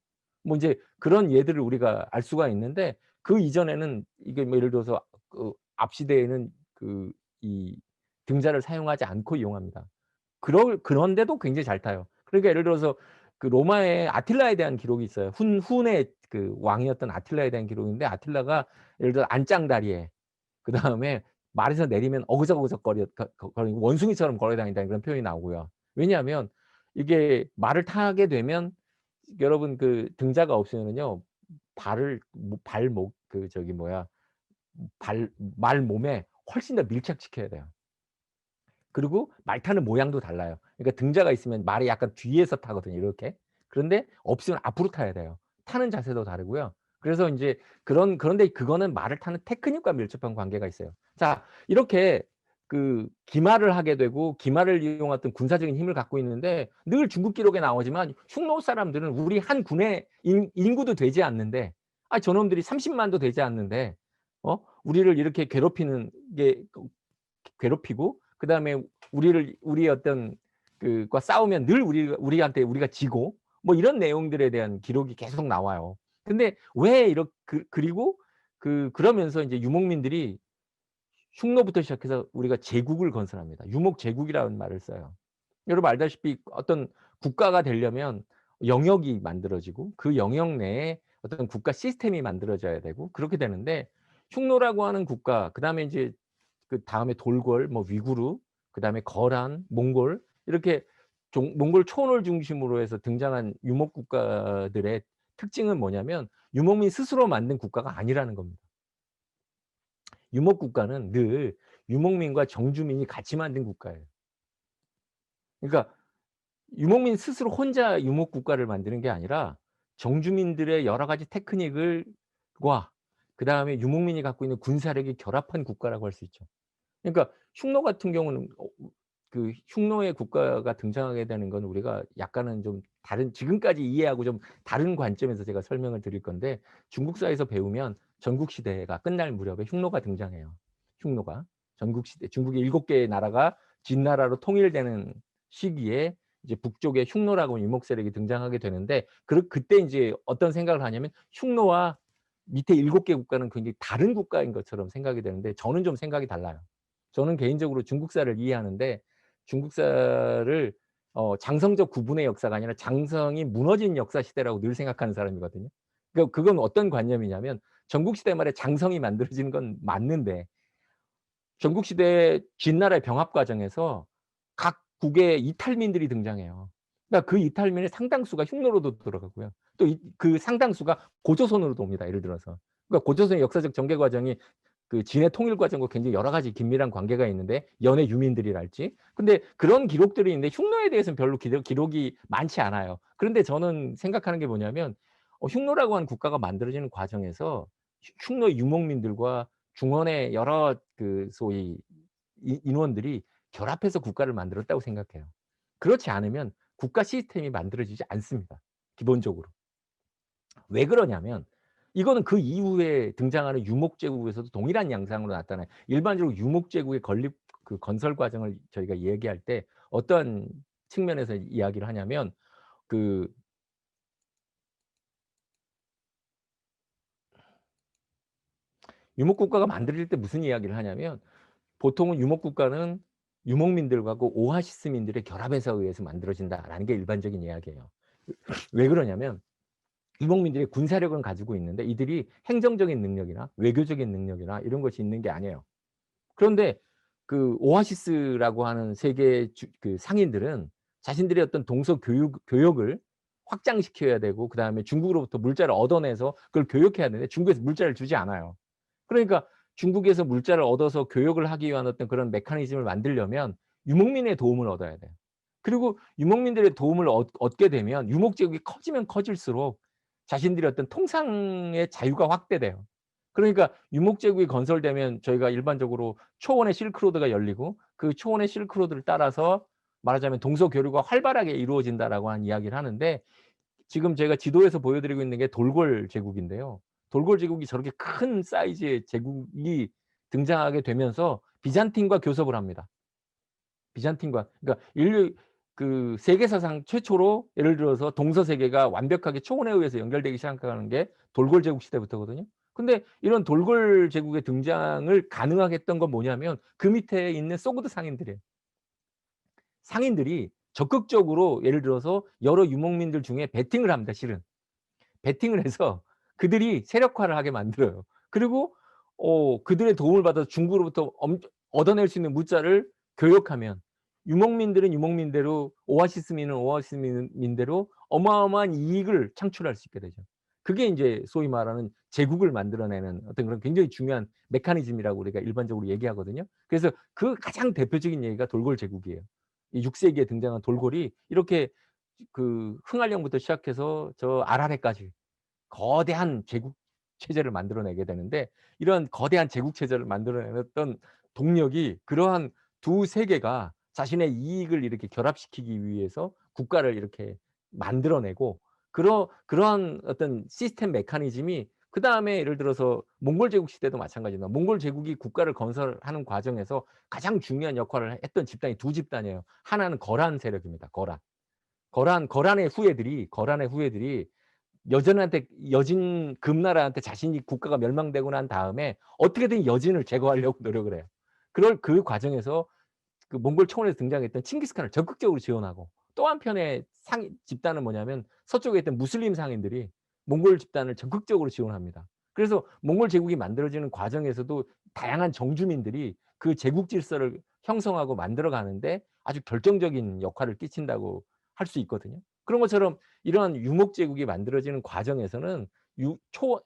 S1: 뭐 인제 그런 예들을 우리가 알 수가 있는데 그 이전에는 이게 뭐 예를 들어서 그 앞 시대에는 그 이 등자를 사용하지 않고 이용합니다. 그런데도 굉장히 잘 타요. 그러니까 예를 들어서 그 로마의 아틸라에 대한 기록이 있어요. 훈의 그 왕이었던 아틸라에 대한 기록인데 아틸라가 예를 들어 안짱다리에 그다음에 말에서 내리면 어그적어그적 거리고 원숭이처럼 걸어 다닌다는 그런 표현이 나오고요. 왜냐하면 이게 말을 타게 되면 여러분 그 등자가 없으면은요 발을 발목 그 저기 뭐야 발 말 몸에 훨씬 더 밀착시켜야 돼요. 그리고 말 타는 모양도 달라요. 그러니까 등자가 있으면 말이 약간 뒤에서 타거든요 이렇게. 그런데 없으면 앞으로 타야 돼요. 타는 자세도 다르고요. 그래서 인제 그런데 그거는 말을 타는 테크닉과 밀접한 관계가 있어요. 자 이렇게 그 기마를 하게 되고 기마를 이용했던 군사적인 힘을 갖고 있는데 늘 중국 기록에 나오지만 흉노 사람들은 우리 한 군의 인구도 되지 않는데 저놈들이 30만도 되지 않는데 우리를 이렇게 괴롭히는 게 괴롭히고 그다음에 우리의 어떤 그과 싸우면 늘 우리가 지고 뭐 이런 내용들에 대한 기록이 계속 나와요. 근데 왜 그리고 그러면서 인제 유목민들이 흉노부터 시작해서 우리가 제국을 건설합니다. 유목제국이라는 말을 써요. 여러분 알다시피 어떤 국가가 되려면 영역이 만들어지고 그 영역 내에 어떤 국가 시스템이 만들어져야 되고 그렇게 되는데 흉노라고 하는 국가 그다음에 인제 그다음에 돌궐, 뭐 위구르, 그다음에 거란, 몽골 이렇게 몽골 초원을 중심으로 해서 등장한 유목 국가들의 특징은 뭐냐면 유목민 스스로 만든 국가가 아니라는 겁니다. 유목 국가는 늘 유목민과 정주민이 같이 만든 국가예요. 그러니까 유목민 스스로 혼자 유목 국가를 만드는 게 아니라 정주민들의 여러 가지 테크닉을 과 그다음에 유목민이 갖고 있는 군사력이 결합한 국가라고 할 수 있죠. 그러니까 흉노 같은 경우는 그 흉노의 국가가 등장하게 되는 건 우리가 약간은 좀 다른 지금까지 이해하고 좀 다른 관점에서 제가 설명을 드릴 건데 중국사에서 배우면 전국 시대가 끝날 무렵에 흉노가 등장해요. 흉노가. 전국 시대 중국의 7 개의 나라가 진나라로 통일되는 시기에 이제 북쪽에 흉노라고 유목 세력이 등장하게 되는데 그때 인제 어떤 생각을 하냐면 흉노와 밑에 7개 국가는 굉장히 다른 국가인 것처럼 생각이 되는데 저는 좀 생각이 달라요. 저는 개인적으로 중국사를 이해하는데 중국사를 장성적 구분의 역사가 아니라 장성이 무너진 역사 시대라고 늘 생각하는 사람이거든요. 그러니까 그건 어떤 관념이냐면 전국시대 말에 장성이 만들어지는 건 맞는데 전국시대 진나라의 병합 과정에서 각 국의 이탈민들이 등장해요. 그러니까 그 이탈민의 상당수가 흉노로도 들어가고요. 또 그 상당수가 고조선으로도 옵니다, 예를 들어서. 그러니까 고조선의 역사적 전개 과정이 그 진해 통일 과정과 굉장히 여러 가지 긴밀한 관계가 있는데 연해 유민들이랄지. 근데 그런 기록들이 있는데 흉노에 대해서는 별로 기록이 많지 않아요. 그런데 저는 생각하는 게 뭐냐면 흉노라고 하는 국가가 만들어지는 과정에서 흉노 유목민들과 중원의 여러 그 소위 인원들이 결합해서 국가를 만들었다고 생각해요. 그렇지 않으면 국가 시스템이 만들어지지 않습니다, 기본적으로. 왜 그러냐면 이거는 그 이후에 등장하는 유목제국에서도 동일한 양상으로 나타나요. 일반적으로 유목제국의 건립 그 건설 과정을 저희가 얘기할 때 어떤 측면에서 이야기를 하냐면 그 유목국가가 만들어질 때 무슨 이야기를 하냐면 보통은 유목국가는 유목민들과 그 오아시스민들의 결합에서 의해서 만들어진다라는 게 일반적인 이야기예요. 왜 그러냐면 유목민들이 군사력은 가지고 있는데 이들이 행정적인 능력이나 외교적인 능력이나 이런 것이 있는 게 아니에요. 그런데 그 오아시스라고 하는 세계의 그 상인들은 자신들의 어떤 동서 교역을 확장시켜야 되고 그다음에 중국으로부터 물자를 얻어내서 그걸 교역해야 되는데 중국에서 물자를 주지 않아요. 그러니까 중국에서 물자를 얻어서 교역을 하기 위한 어떤 그런 메커니즘을 만들려면 유목민의 도움을 얻어야 돼요. 그리고 유목민들의 도움을 얻게 되면 유목제국이 커지면 커질수록 자신들의 어떤 통상의 자유가 확대돼요. 그러니까 유목제국이 건설되면 저희가 일반적으로 초원의 실크로드가 열리고 그 초원의 실크로드를 따라서 말하자면 동서교류가 활발하게 이루어진다라고 하는 이야기를 하는데 지금 제가 지도에서 보여드리고 있는 게 돌골 제국인데요. 돌골 제국이 저렇게 큰 사이즈의 제국이 등장하게 되면서 비잔틴과 교섭을 합니다. 비잔틴과 그러니까 인류 그 세계사상 최초로 예를 들어서 동서 세계가 완벽하게 초원에 의해서 연결되기 시작하는 게 돌골 제국 시대부터거든요. 근데 이런 돌골 제국의 등장을 가능하게 했던 건 뭐냐면 그 밑에 있는 소그드 상인들이에요. 상인들이 적극적으로 예를 들어서 여러 유목민들 중에 베팅을 합니다, 실은. 베팅을 해서 그들이 세력화를 하게 만들어요. 그리고 그들의 도움을 받아서 중국으로부터 얻어낼 수 있는 물자를 교역하면 유목민들은 유목민대로 오아시스민은 오아시스민대로 어마어마한 이익을 창출할 수 있게 되죠. 그게 인제 소위 말하는 제국을 만들어내는 어떤 그런 굉장히 중요한 메커니즘이라고 우리가 일반적으로 얘기하거든요. 그래서 그 가장 대표적인 예가 돌골 제국이에요. 이 6 세기에 등장한 돌골이 이렇게 그 흥할령부터 시작해서 저 아라레까지 거대한 제국 체제를 만들어내게 되는데 이런 거대한 제국 체제를 만들어내었던 동력이 그러한 두 세계가 자신의 이익을 이렇게 결합시키기 위해서 국가를 이렇게 만들어내고 그러한 어떤 시스템 메커니즘이 그다음에 예를 들어서 몽골 제국 시대도 마찬가지입니다. 몽골 제국이 국가를 건설하는 과정에서 가장 중요한 역할을 했던 집단이 두 집단이에요. 하나는 거란 세력입니다. 거란. 거란의 후예들이 여진 금나라한테 자신이 국가가 멸망되고 난 다음에 어떻게든 여진을 제거하려고 노력을 해요. 그 과정에서 그 몽골 초원에서 등장했던 칭기스칸을 적극적으로 지원하고 또 한편의 상인 집단은 뭐냐면 서쪽에 있던 무슬림 상인들이 몽골 집단을 적극적으로 지원합니다. 그래서 몽골 제국이 만들어지는 과정에서도 다양한 정주민들이 그 제국 질서를 형성하고 만들어 가는데 아주 결정적인 역할을 끼친다고 할 수 있거든요. 그런 것처럼 이러한 유목 제국이 만들어지는 과정에서는 유 초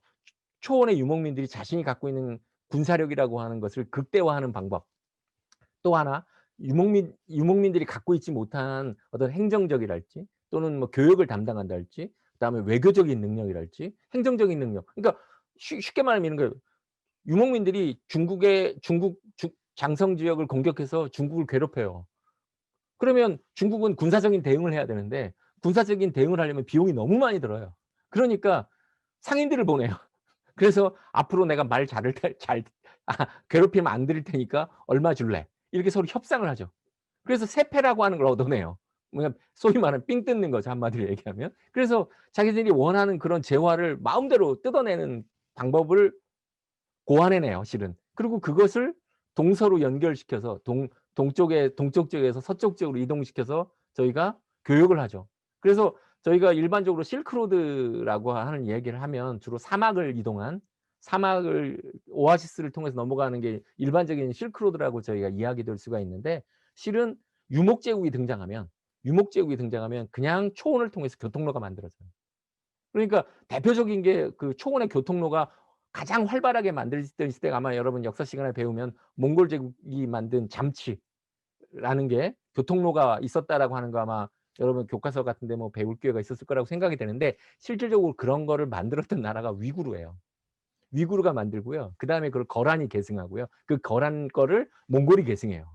S1: 초원의 유목민들이 자신이 갖고 있는 군사력이라고 하는 것을 극대화하는 방법 또 하나 유목민들이 갖고 있지 못한 어떤 행정적이랄지 또는 뭐 교육을 담당한달지 그다음에 외교적인 능력이랄지 행정적인 능력 그러니까 쉽게 말하면 이런 거예요. 유목민들이 중국 장성 지역을 공격해서 중국을 괴롭혀요. 그러면 중국은 군사적인 대응을 해야 되는데 군사적인 대응을 하려면 비용이 너무 많이 들어요. 그러니까 상인들을 보내요. 그래서 "앞으로 내가 말 잘을 테 잘 괴롭히면 안 들일 테니까 얼마 줄래?" 이렇게 서로 협상을 하죠. 그래서 세패라고 하는 걸 얻어내요. 뭐냐 소위 말하는 삥 뜯는 거죠, 한마디로 얘기하면. 그래서 자기들이 원하는 그런 재화를 마음대로 뜯어내는 방법을 고안해내요, 실은. 그리고 그것을 동서로 연결시켜서 동쪽 지역에서 서쪽 지역으로 이동시켜서 저희가 교육을 하죠. 그래서 저희가 일반적으로 실크로드라고 하는 얘기를 하면 주로 사막을 이동한 사막을 오아시스를 통해서 넘어가는 게 일반적인 실크로드라고 저희가 이야기 될 수가 있는데 실은 유목제국이 등장하면 그냥 초원을 통해서 교통로가 만들어져요. 그러니까 대표적인 게 그 초원의 교통로가 가장 활발하게 만들어지던 시대가 아마 여러분 역사 시간에 배우면 몽골 제국이 만든 잠치라는 게 교통로가 있었다라고 하는 거 아마 여러분 교과서 같은 데 뭐 배울 기회가 있었을 거라고 생각이 되는데 실질적으로 그런 거를 만들었던 나라가 위구르예요. 위구르가 만들고요. 그다음에 그걸 거란이 계승하고요. 그 거란 거를 몽골이 계승해요.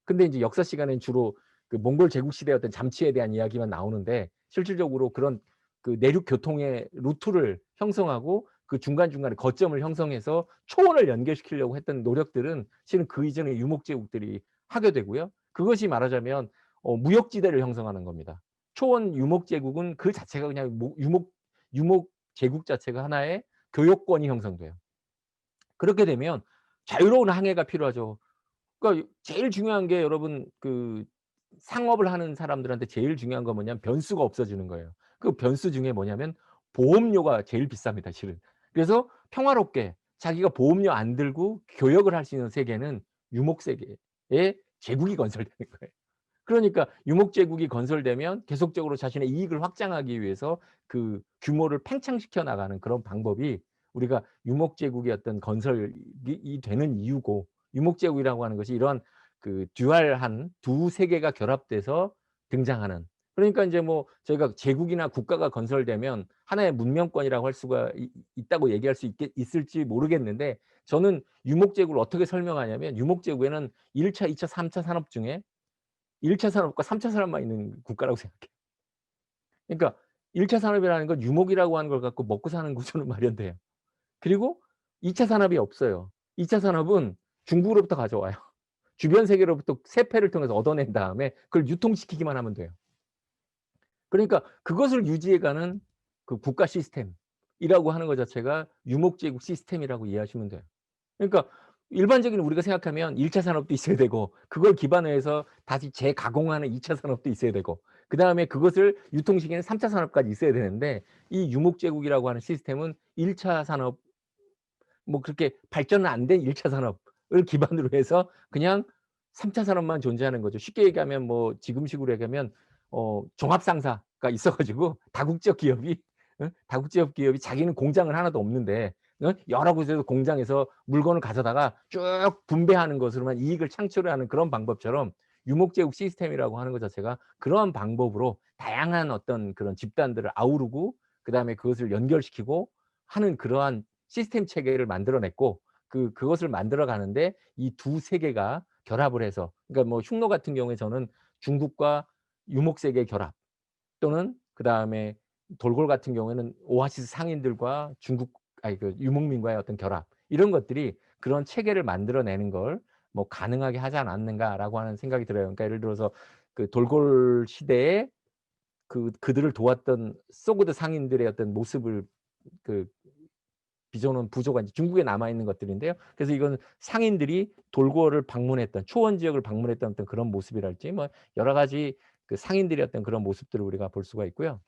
S1: 근데 인제 역사 시간엔 주로 그 몽골 제국 시대의 어떤 잠치에 대한 이야기만 나오는데 실질적으로 그런 그 내륙 교통의 루트를 형성하고 그 중간중간에 거점을 형성해서 초원을 연결시키려고 했던 노력들은 실은 그 이전의 유목 제국들이 하게 되고요. 그것이 말하자면 무역지대를 형성하는 겁니다. 초원 유목 제국은 그 자체가 그냥 유목 제국 자체가 하나의 교역권이 형성돼요. 그렇게 되면 자유로운 항해가 필요하죠. 그러니까 제일 중요한 게 여러분 그 상업을 하는 사람들한테 제일 중요한 건 뭐냐면 변수가 없어지는 거예요. 그 변수 중에 뭐냐면 보험료가 제일 비쌉니다, 실은. 그래서 평화롭게 자기가 보험료 안 들고 교역을 할 수 있는 세계는 유목 세계의 제국이 건설되는 거예요. 그러니까 유목제국이 건설되면 계속적으로 자신의 이익을 확장하기 위해서 그 규모를 팽창시켜 나가는 그런 방법이 우리가 유목제국의 어떤 건설이 되는 이유고 유목제국이라고 하는 것이 이러한 그 듀얼한 두 세계가 결합돼서 등장하는 그러니까 인제 뭐 저희가 제국이나 국가가 건설되면 하나의 문명권이라고 할 수가 있다고 얘기할 수 있을지 모르겠는데 저는 유목제국을 어떻게 설명하냐면 유목제국에는 1 차, 2 차, 3차 산업 중에 1차 산업과 3차 산업만 있는 국가라고 생각해요. 그러니까 1차 산업이라는 건 유목이라고 하는 걸 갖고 먹고 사는 구조는 마련돼요. 그리고 2차 산업이 없어요. 2차 산업은 중국으로부터 가져와요. 주변 세계로부터 세패를 통해서 얻어낸 다음에 그걸 유통시키기만 하면 돼요. 그러니까 그것을 유지해 가는 그 국가 시스템이라고 하는 것 자체가 유목제국 시스템이라고 이해하시면 돼요. 그러니까 일반적인 우리가 생각하면 1차 산업도 있어야 되고 그걸 기반으로 해서 다시 재가공하는 2차 산업도 있어야 되고 그다음에 그것을 유통시키는 3차 산업까지 있어야 되는데 이 유목제국이라고 하는 시스템은 1차 산업 뭐 그렇게 발전은 안 된 1차 산업을 기반으로 해서 그냥 3차 산업만 존재하는 거죠. 쉽게 얘기하면 뭐 지금식으로 얘기하면 종합 상사가 있어 가지고 다국적 기업이 다국적 기업이 자기는 공장은 하나도 없는데 여러 곳에서 공장에서 물건을 가져다가 쭉 분배하는 것으로만 이익을 창출을 하는 그런 방법처럼 유목제국 시스템이라고 하는 것 자체가 그러한 방법으로 다양한 어떤 그런 집단들을 아우르고 그다음에 그것을 연결시키고 하는 그러한 시스템 체계를 만들어 냈고 그것을 만들어 가는데 이 두 세계가 결합을 해서 그러니까 뭐 흉노 같은 경우에 저는 중국과 유목 세계 결합 또는 그다음에 돌골 같은 경우에는 오아시스 상인들과 중국 아니 그 유목민과의 어떤 결합 이런 것들이 그런 체계를 만들어 내는 걸 뭐 '가능하게 하지 않았는가.'라고 하는 생각이 들어요. 그러니까 예를 들어서 그 돌골 시대에 그들을 도왔던 소그드 상인들의 어떤 모습을 그 빚어 놓은 부조가 이제 중국에 남아 있는 것들인데요. 그래서 이거는 상인들이 돌고를 방문했던 초원 지역을 방문했던 어떤 그런 모습이랄지 뭐 여러 가지 그 상인들의 어떤 그런 모습들을 우리가 볼 수가 있고요.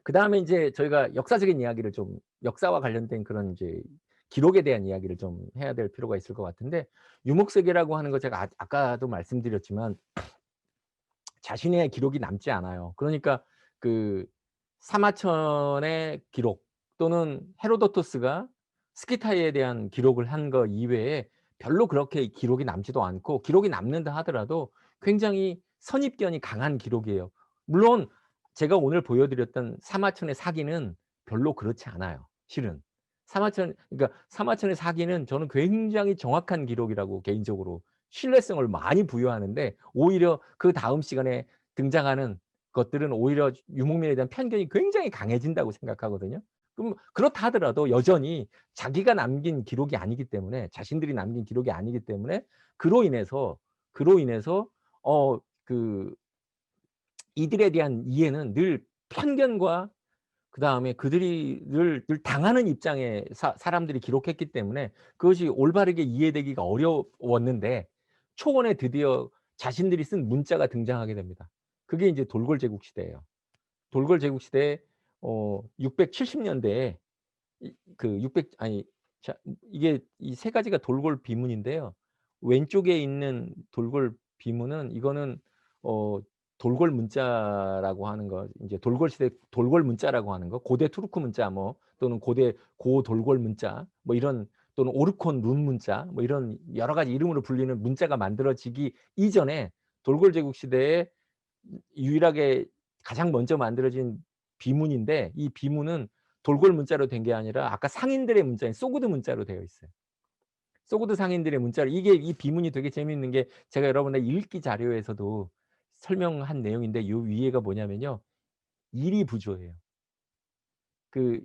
S1: 그다음에 인제 저희가 역사적인 이야기를 좀 역사와 관련된 그런 인제 기록에 대한 이야기를 좀 해야 될 필요가 있을 것 같은데 유목세계라고 하는 거 제가 아까도 말씀드렸지만 자신의 기록이 남지 않아요. 그러니까 그 사마천의 기록 또는 헤로도토스가 스키타이에 대한 기록을 한 거 이외에 별로 그렇게 기록이 남지도 않고 기록이 남는다 하더라도 굉장히 선입견이 강한 기록이에요. 물론 제가 오늘 보여드렸던 사마천의 사기는 별로 그렇지 않아요, 실은. 그러니까 사마천의 사기는 저는 굉장히 정확한 기록이라고 개인적으로 신뢰성을 많이 부여하는데 오히려 그다음 시간에 등장하는 것들은 오히려 유목민에 대한 편견이 굉장히 강해진다고 생각하거든요. 그럼 그렇다 하더라도 여전히 자기가 남긴 기록이 아니기 때문에 자신들이 남긴 기록이 아니기 때문에 그로 인해서 그 이들에 대한 이해는 늘 편견과 그다음에 그들이 늘 당하는 입장의 사람들이 기록했기 때문에 그것이 올바르게 이해되기가 어려웠는데 초원에 드디어 자신들이 쓴 문자가 등장하게 됩니다. 그게 인제 돌궐 제국 시대예요. 돌궐 제국 시대에 670 년대에 이 그 600 아니 자 이게 이 세 가지가 돌궐 비문인데요. 왼쪽에 있는 돌궐 비문은 이거는 어 돌궐 문자라고 하는 거 인제 돌궐 시대 돌궐 문자라고 하는 거 고대 투르크 문자 뭐 또는 고대 고돌궐 문자 뭐 이런 또는 오르콘 룬 문자 뭐 이런 여러 가지 이름으로 불리는 문자가 만들어지기 이전에 돌궐 제국 시대에 유일하게 가장 먼저 만들어진 비문인데 이 비문은 돌궐 문자로 된 게 아니라 아까 상인들의 문자인 소그드 문자로 되어 있어요. 소그드 상인들의 문자로 이게 이 비문이 되게 재미있는 게 제가 여러분의 읽기 자료에서도 설명한 내용인데 요 위에가 뭐냐면요. 일이 부조예요.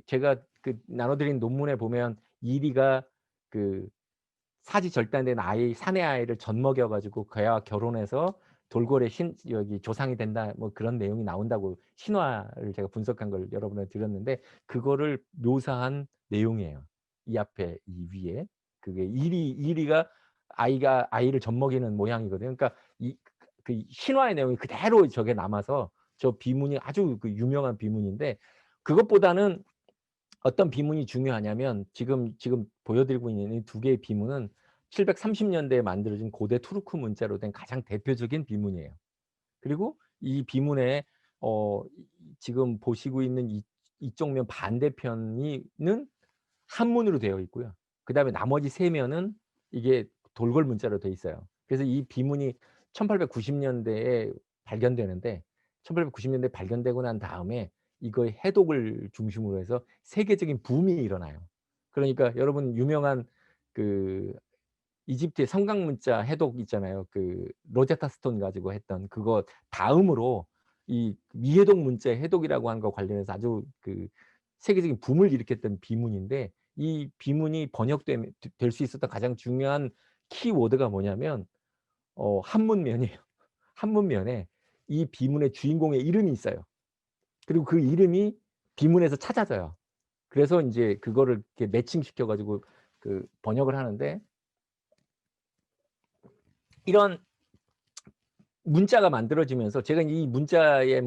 S1: 제가 나눠 드린 논문에 보면 이리가 그 사지절단된 아이 사내 아이를 젖먹여 가지고 걔와 결혼해서 돌고래 여기 조상이 된다 뭐 그런 내용이 나온다고 신화를 제가 분석한 걸 여러분한테 드렸는데 그거를 묘사한 내용이에요. 이 앞에 이 위에. 그게 이리가 아이가 아이를 젖먹이는 모양이거든요. 그러니까 신화의 내용이 그대로 저게 남아서 저 비문이 아주 유명한 비문인데 그것보다는 어떤 비문이 중요하냐면 지금 보여 드리고 있는 이 두 개의 비문은 730 년대에 만들어진 고대 투르크 문자로 된 가장 대표적인 비문이에요. 그리고 이 비문의 지금 보시고 있는 이쪽 면 반대편이 한문으로 되어 있고요. 그다음에 나머지 세 면은 이게 돌궐 문자로 돼 있어요. 그래서 이 비문이 1890 년대에 발견되는데 1890 년대에 발견되고 난 다음에 이거의 해독을 중심으로 해서 세계적인 붐이 일어나요. 그러니까 여러분 유명한 그 이집트의 성강 문자 해독 있잖아요. 로제타 스톤 가지고 했던 그거 다음으로 이 미해독 문자의 해독이라고 하는 거 관련해서 아주 세계적인 붐을 일으켰던 비문인데 이 비문이 번역되면 될 수 있었던 가장 중요한 키워드가 뭐냐면 한문면이에요. 한문면에 이 비문의 주인공의 이름이 있어요. 그리고 그 이름이 비문에서 찾아져요. 그래서 인제 그거를 이렇게 매칭시켜 가지고 번역을 하는데 이런 문자가 만들어지면서 제가 이 문자의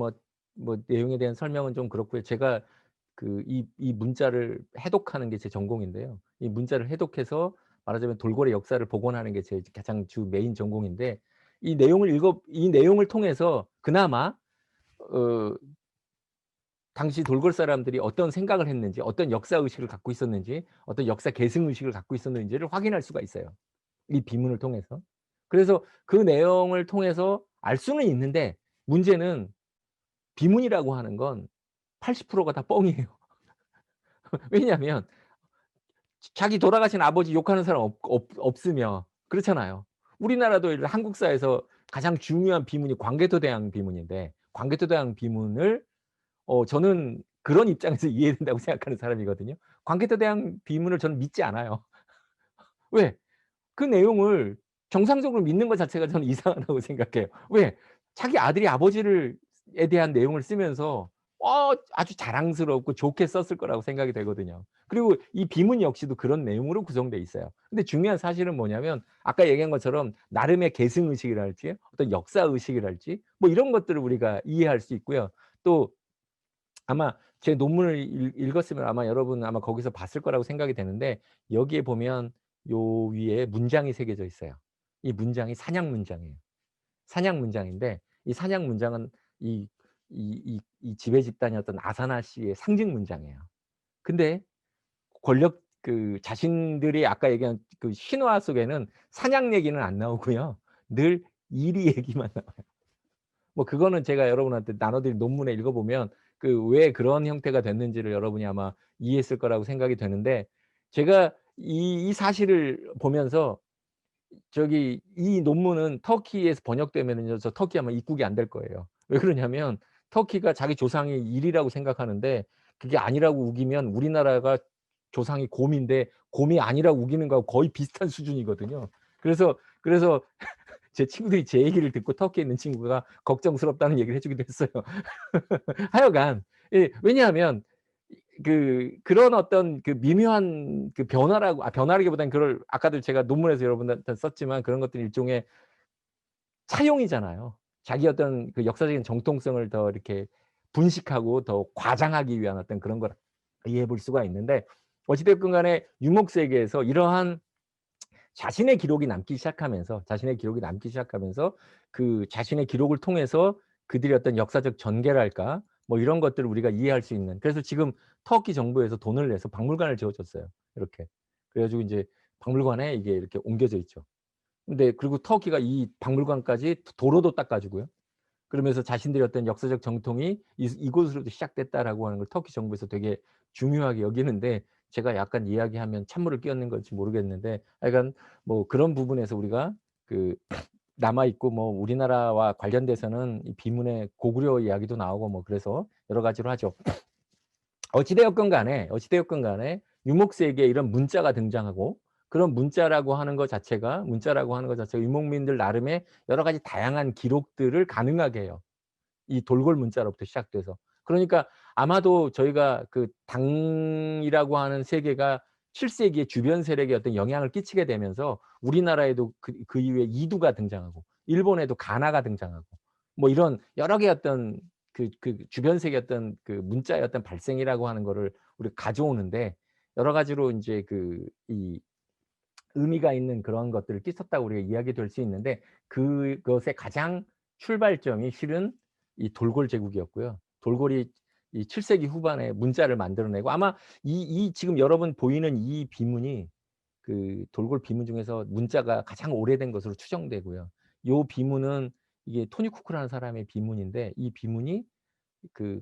S1: 내용에 대한 설명은 좀 그렇고요. 제가 이 문자를 해독하는 게 제 전공인데요. 이 문자를 해독해서 말하자면 돌고래 역사를 복원하는 게 제 가장 주 메인 전공인데 이 내용을 통해서 그나마 어 당시 돌궐 사람들이 어떤 생각을 했는지 어떤 역사 의식을 갖고 있었는지 어떤 역사 계승 의식을 갖고 있었는지를 확인할 수가 있어요, 이 비문을 통해서. 그래서 그 내용을 통해서 알 수는 있는데 문제는 비문이라고 하는 건 80% 가 다 뻥이에요. 왜냐하면 자기 돌아가신 아버지 욕하는 사람 없으며 그렇잖아요. 우리나라도 한국사에서 가장 중요한 비문이 광개토대왕 비문인데 광개토대왕 비문을 저는 그런 입장에서 이해된다고 생각하는 사람이거든요. 광개토대왕 비문을 저는 믿지 않아요. 왜? 그 내용을 정상적으로 믿는 것 자체가 저는 이상하다고 생각해요. 왜? 자기 아들이 아버지를 에 대한 내용을 쓰면서 아주 자랑스럽고 좋게 썼을 거라고 생각이 되거든요. 그리고 이 비문 역시도 그런 내용으로 구성돼 있어요. 근데 중요한 사실은 뭐냐면 아까 얘기한 것처럼 나름의 계승 의식이랄지 어떤 역사 의식이랄지 뭐 이런 것들을 우리가 이해할 수 있고요. 또 아마 제 논문을 읽었으면 아마 여러분 아마 거기서 봤을 거라고 생각이 되는데 여기에 보면 요 위에 문장이 새겨져 있어요. 이 문장이 산약 문장이에요. 산약 문장인데 이 산약 문장은 이 지배 집단이었던 아사나 씨의 상징 문장이에요. 근데 권력 자신들이 아까 얘기한 신화 속에는 산약 얘기는 안 나오고요. 늘 이리 얘기만 나와요. 뭐 그거는 제가 여러분한테 나눠 드린 논문에 읽어 보면 왜 그런 형태가 됐는지를 여러분이 아마 이해했을 거라고 생각이 되는데 제가 이 사실을 보면서 이 논문은 터키에서 번역되면은요 저 터키 아마 입국이 안 될 거예요. 왜 그러냐면 터키가 자기 조상이 일이라고 생각하는데 그게 아니라고 우기면 우리나라가 조상이 곰인데 곰이 아니라고 우기는 거하고 거의 비슷한 수준이거든요. 그래서 제 친구들이 제 얘기를 듣고 터키에 있는 친구가 걱정스럽다는 얘기를 해 주기도 했어요. 하여간 왜냐하면 그런 어떤 미묘한 변화라고, 변화라기보다는 그걸 아까도 제가 논문에서 여러분한테 썼지만 그런 것들이 일종의 차용이잖아요. 자기 어떤 역사적인 정통성을 더 이렇게 분식하고 더 과장하기 위한 어떤 그런 걸 이해해 볼 수가 있는데, 어찌 됐건 간에 유목 세계에서 이러한 자신의 기록이 남기 시작하면서 자신의 기록을 통해서 그들의 어떤 역사적 전개랄까 뭐 이런 것들을 우리가 이해할 수 있는, 그래서 지금 터키 정부에서 돈을 내서 박물관을 지어 줬어요, 이렇게. 그래 가지고 인제 박물관에 이게 이렇게 옮겨져 있죠. 근데 그리고 터키가 이 박물관까지 도로도 닦아 주고요. 그러면서 자신들의 어떤 역사적 정통이 이곳으로부터 시작됐다라고 하는 걸 터키 정부에서 되게 중요하게 여기는데, 제가 약간 이야기하면 찬물을 끼얹는 건지 모르겠는데, 하여간 뭐 그런 부분에서 우리가 그 남아 있고, 뭐 우리나라와 관련돼서는 이 비문의 고구려 이야기도 나오고 뭐 그래서 여러 가지로 하죠. 어찌되었건 간에 유목세계에 이런 문자가 등장하고, 그런 문자라고 하는 것 자체가 유목민들 나름의 여러 가지 다양한 기록들을 가능하게 해요. 이 돌골 문자로부터 시작돼서. 그러니까 아마도 저희가 당이라고 하는 세계가 7 세기에 주변 세력에 어떤 영향을 끼치게 되면서 우리나라에도 그 이후에 이두가 등장하고 일본에도 가나가 등장하고 뭐 이런 여러 개의 어떤 주변 세계의 어떤 문자의 어떤 발생이라고 하는 거를 우리가 가져오는데, 여러 가지로 인제 이 의미가 있는 그런 것들을 끼쳤다고 우리가 이야기될 수 있는데, 그것의 가장 출발점이 실은 이 돌골 제국이었고요. 돌골이 이 7 세기 후반에 문자를 만들어내고, 아마 지금 여러분 보이는 이 비문이 돌골 비문 중에서 문자가 가장 오래된 것으로 추정되고요. 요 비문은 이게 토니 쿠크라는 사람의 비문인데, 이 비문이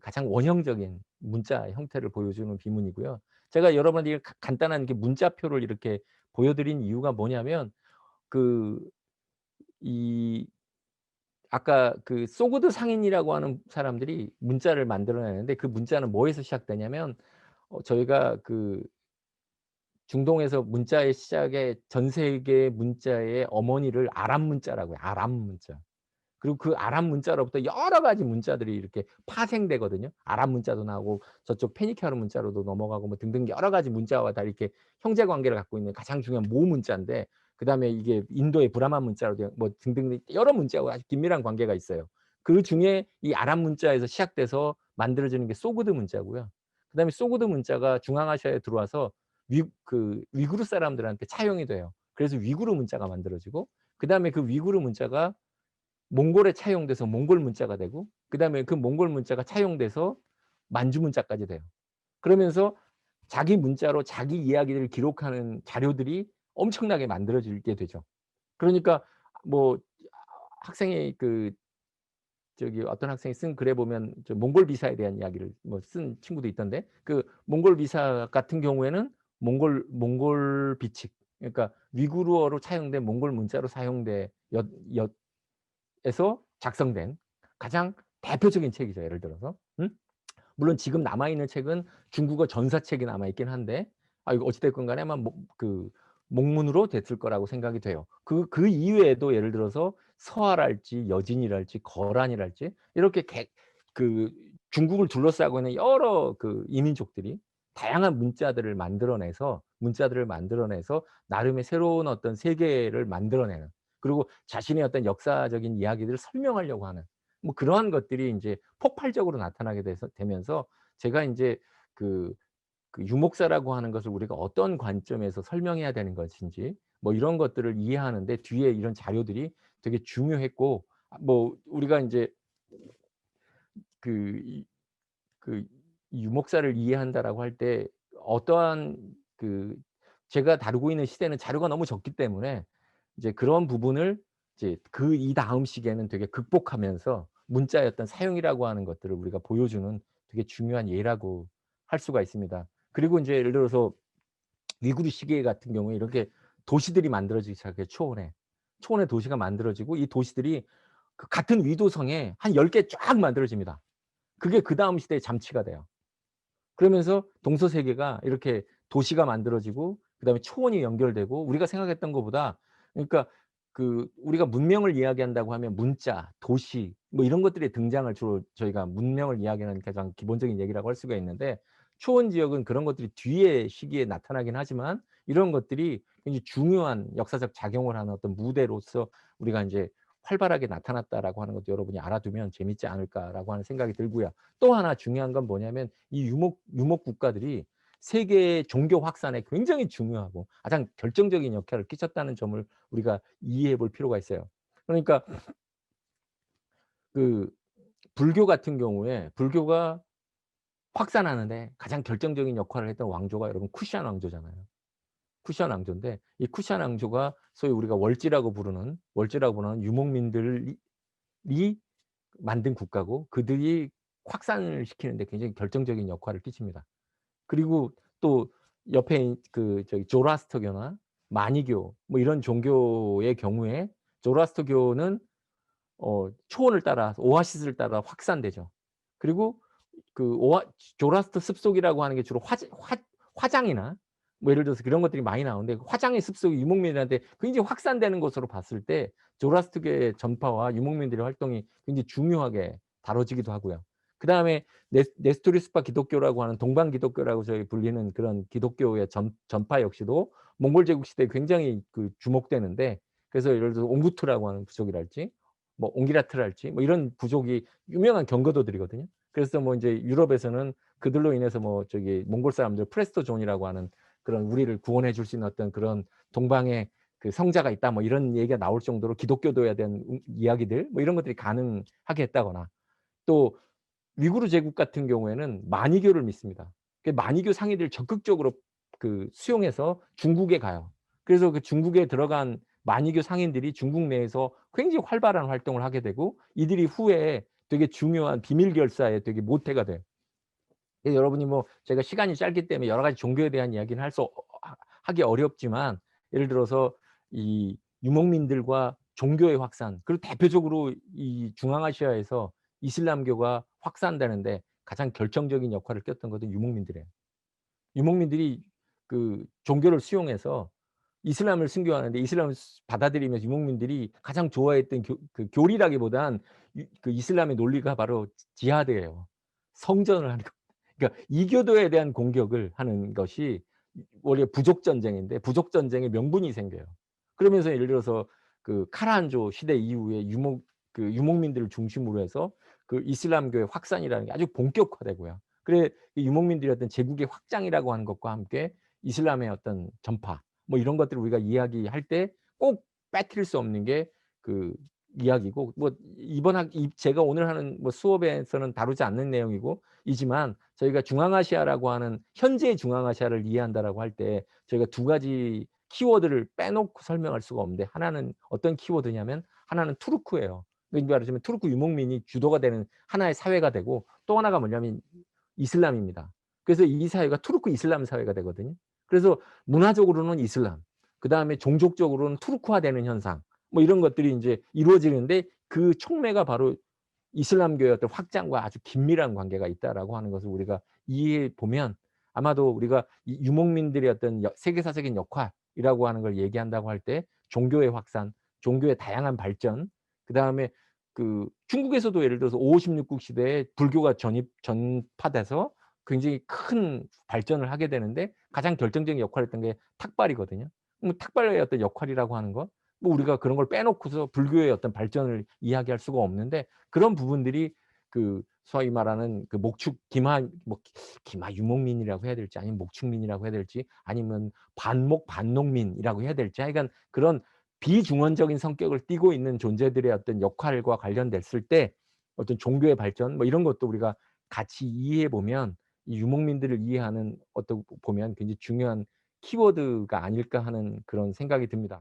S1: 가장 원형적인 문자 형태를 보여주는 비문이고요. 제가 여러분에게 간단한 문자표를 이렇게 보여 드린 이유가 뭐냐면, 그 이 아까 소그드 상인이라고 하는 사람들이 문자를 만들어 내는데, 그 문자는 뭐에서 시작되냐면, 저희가 중동에서 문자의 시작에 전 세계 문자의 어머니를 아람 문자라고 해요. 아람 문자. 그리고 그 아람 문자로부터 여러 가지 문자들이 이렇게 파생되거든요. 아람 문자도 나오고 저쪽 페니케아로 문자로도 넘어가고 뭐 등등 여러 가지 문자와 다 이렇게 형제 관계를 갖고 있는 가장 중요한 모 문자인데, 그다음에 이게 인도의 브라만 문자로도 뭐 등등 여러 문자와 아주 긴밀한 관계가 있어요. 그중에 이 아람 문자에서 시작돼서 만들어지는 게 소그드 문자고요. 그다음에 소그드 문자가 중앙아시아에 들어와서 위구르 사람들한테 차용이 돼요. 그래서 위구르 문자가 만들어지고, 그다음에 그 위구르 문자가 몽골에 차용돼서 몽골 문자가 되고, 그다음에 그 몽골 문자가 차용돼서 만주 문자까지 돼요. 그러면서 자기 문자로 자기 이야기를 기록하는 자료들이 엄청나게 만들어지게 되죠. 그러니까 뭐 학생이 어떤 학생이 쓴 글에 보면 몽골 비사에 대한 이야기를 뭐 쓴 친구도 있던데, 몽골 비사 같은 경우에는 몽골 비칙, 그러니까 위구르어로 차용된 몽골 문자로 사용돼 엿 엿 에서 작성된 가장 대표적인 책이죠, 예를 들어서. 물론 지금 남아 있는 책은 중국어 전사책이 남아 있긴 한데, 이거 어찌 됐건 간에 아마 목문으로 됐을 거라고 생각이 돼요. 그 이외에도 예를 들어서 서화랄지 여진이랄지 거란이랄지 이렇게 그 중국을 둘러싸고 있는 여러 이민족들이 다양한 문자들을 만들어내서 나름의 새로운 어떤 세계를 만들어내는, 그리고 자신의 어떤 역사적인 이야기들을 설명하려고 하는 뭐 그러한 것들이 인제 폭발적으로 나타나게 되면서, 제가 인제 그 유목사라고 하는 것을 우리가 어떤 관점에서 설명해야 되는 것인지 뭐 이런 것들을 이해하는 데 뒤에 이런 자료들이 되게 중요했고, 뭐 우리가 인제 그 이 그 유목사를 이해한다라고 할 때 어떠한 제가 다루고 있는 시대는 자료가 너무 적기 때문에 이제 그런 부분을 이제 이다음 시기에는 되게 극복하면서 문자의 어떤 사용이라고 하는 것들을 우리가 보여주는 되게 중요한 예라고 할 수가 있습니다. 그리고 인제 예를 들어서 위구르 시계 같은 경우에 이렇게 도시들이 만들어지기 시작해요, 초원에. 초원에 도시가 만들어지고 이 도시들이 같은 위도성에 한 10개 쫙 만들어집니다. 그게 그다음 시대의 잠치가 돼요. 그러면서 동서세계가 이렇게 도시가 만들어지고 그다음에 초원이 연결되고, 우리가 생각했던 것보다, 그러니까 우리가 문명을 이야기한다고 하면 문자, 도시 뭐 이런 것들의 등장을 주로 저희가 문명을 이야기하는 가장 기본적인 얘기라고 할 수가 있는데, 초원 지역은 그런 것들이 뒤의 시기에 나타나긴 하지만 이런 것들이 굉장히 중요한 역사적 작용을 하는 어떤 무대로서 우리가 인제 '활발하게 나타났다.'라고 하는 것도 여러분이 알아두면 재밌지 않을까라고 하는 생각이 들고요. 또 하나 중요한 건 뭐냐면 이 유목 국가들이 세계의 종교 확산에 굉장히 중요하고 가장 결정적인 역할을 끼쳤다는 점을 우리가 이해해 볼 필요가 있어요. 그러니까 그 불교 같은 경우에 불교가 확산하는데 가장 결정적인 역할을 했던 왕조가 여러분 쿠시안 왕조잖아요. 쿠시안 왕조인데 이 쿠시안 왕조가 소위 우리가 월지라고 부르는 유목민들이 만든 국가고, 그들이 확산을 시키는 데 굉장히 결정적인 역할을 끼칩니다. 그리고 또 옆에 저기 조로아스터교나 마니교 뭐 이런 종교의 경우에 조로아스터교는 초원을 따라 오아시스를 따라 확산되죠. 그리고 그 오아 조로아스터 습속이라고 하는 게 주로 화장이나 뭐 예를 들어서 그런 것들이 많이 나오는데, 화장의 습속이 유목민들한테 굉장히 확산되는 것으로 봤을 때 조로아스터교의 전파와 유목민들의 활동이 굉장히 중요하게 다뤄지기도 하고요. 그다음에 네스토리스파 기독교라고 하는 동방 기독교라고 저희 불리는 그런 기독교의 전파 역시도 몽골 제국 시대에 굉장히 주목되는데, 그래서 예를 들어서 옹구트라고 하는 부족이랄지 뭐 옹기라트랄지 뭐 이런 부족이 유명한 경거도들이거든요. 그래서 뭐 인제 유럽에서는 그들로 인해서 뭐 저기 몽골 사람들 프레스토 존이라고 하는 그런 우리를 구원해 줄 수 있는 어떤 그런 동방의 성자가 있다 뭐 이런 얘기가 나올 정도로 기독교도에 대한 이야기들 뭐 이런 것들이 가능하게 했다거나, 또 위구르 제국 같은 경우에는 마니교를 믿습니다. 마니교 상인들을 적극적으로 수용해서 중국에 가요. 그래서 그 중국에 들어간 마니교 상인들이 중국 내에서 굉장히 활발한 활동을 하게 되고, 이들이 후에 되게 중요한 비밀 결사의 되게 모태가 돼요. 여러분이 뭐 제가 시간이 짧기 때문에 여러 가지 종교에 대한 이야기는 할 수 하기 어렵지만, 예를 들어서 이 유목민들과 종교의 확산, 그리고 대표적으로 이 중앙아시아에서 이슬람교가 확산되는데 가장 결정적인 역할을 꼈던 것은 유목민들이에요. 유목민들이 종교를 수용해서 이슬람을 순교하는데, 이슬람을 받아들이면서 유목민들이 가장 좋아했던 교리라기보단 이슬람의 논리가 바로 지하드예요. 성전을 하는 거. 그러니까 이교도에 대한 공격을 하는 것이 원래 부족 전쟁인데 부족 전쟁의 명분이 생겨요. 그러면서 예를 들어서 카라한조 시대 이후에 유목민들을 중심으로 해서 이슬람교의 확산이라는 게 아주 본격화되고요. 그래 이 유목민들의 어떤 제국의 확장이라고 하는 것과 함께 이슬람의 어떤 전파 뭐 이런 것들을 우리가 이야기할 때 꼭 빠뜨릴 수 없는 게 그 이야기고, 뭐 이번 학 이 제가 오늘 하는 뭐 수업에서는 다루지 않는 내용이고 이지만, 저희가 중앙아시아라고 하는 현재의 중앙아시아를 이해한다라고 할 때 저희가 두 가지 키워드를 빼놓고 설명할 수가 없는데, 하나는 어떤 키워드냐면 하나는 투르크예요. 그러니까 말하자면 투르크 유목민이 주도가 되는 하나의 사회가 되고, 또 하나가 뭐냐면 이슬람입니다. 그래서 이 사회가 투르크 이슬람 사회가 되거든요. 그래서 문화적으로는 이슬람, 그다음에 종족적으로는 투르크화되는 현상 뭐 이런 것들이 인제 이루어지는데, 그 촉매가 바로 이슬람교의 어떤 확장과 아주 긴밀한 관계가 있다라고 하는 것을 우리가 이해해 보면, 아마도 우리가 이 유목민들의 어떤 세계사적인 역할이라고 하는 걸 얘기한다고 할 때 종교의 확산, 종교의 다양한 발전, 그다음에 중국에서도 예를 들어서 5, 16국 시대에 불교가 전파돼서 굉장히 큰 발전을 하게 되는데 가장 결정적인 역할을 했던 게 탁발이거든요. 그럼 탁발의 어떤 역할이라고 하는 것, 뭐 우리가 그런 걸 빼놓고서 불교의 어떤 발전을 이야기할 수가 없는데, 그런 부분들이 소위 말하는 목축 기마 유목민이라고 해야 될지, 아니면 목축민이라고 해야 될지, 아니면 반목 반농민이라고 해야 될지, 하여간 그런 비중언적인 성격을 띠고 있는 존재들의 어떤 역할과 관련됐을 때 어떤 종교의 발전 뭐 이런 것도 우리가 같이 이해해 보면, 이 유목민들을 이해하는 보면 굉장히 중요한 키워드가 아닐까 하는 그런 생각이 듭니다.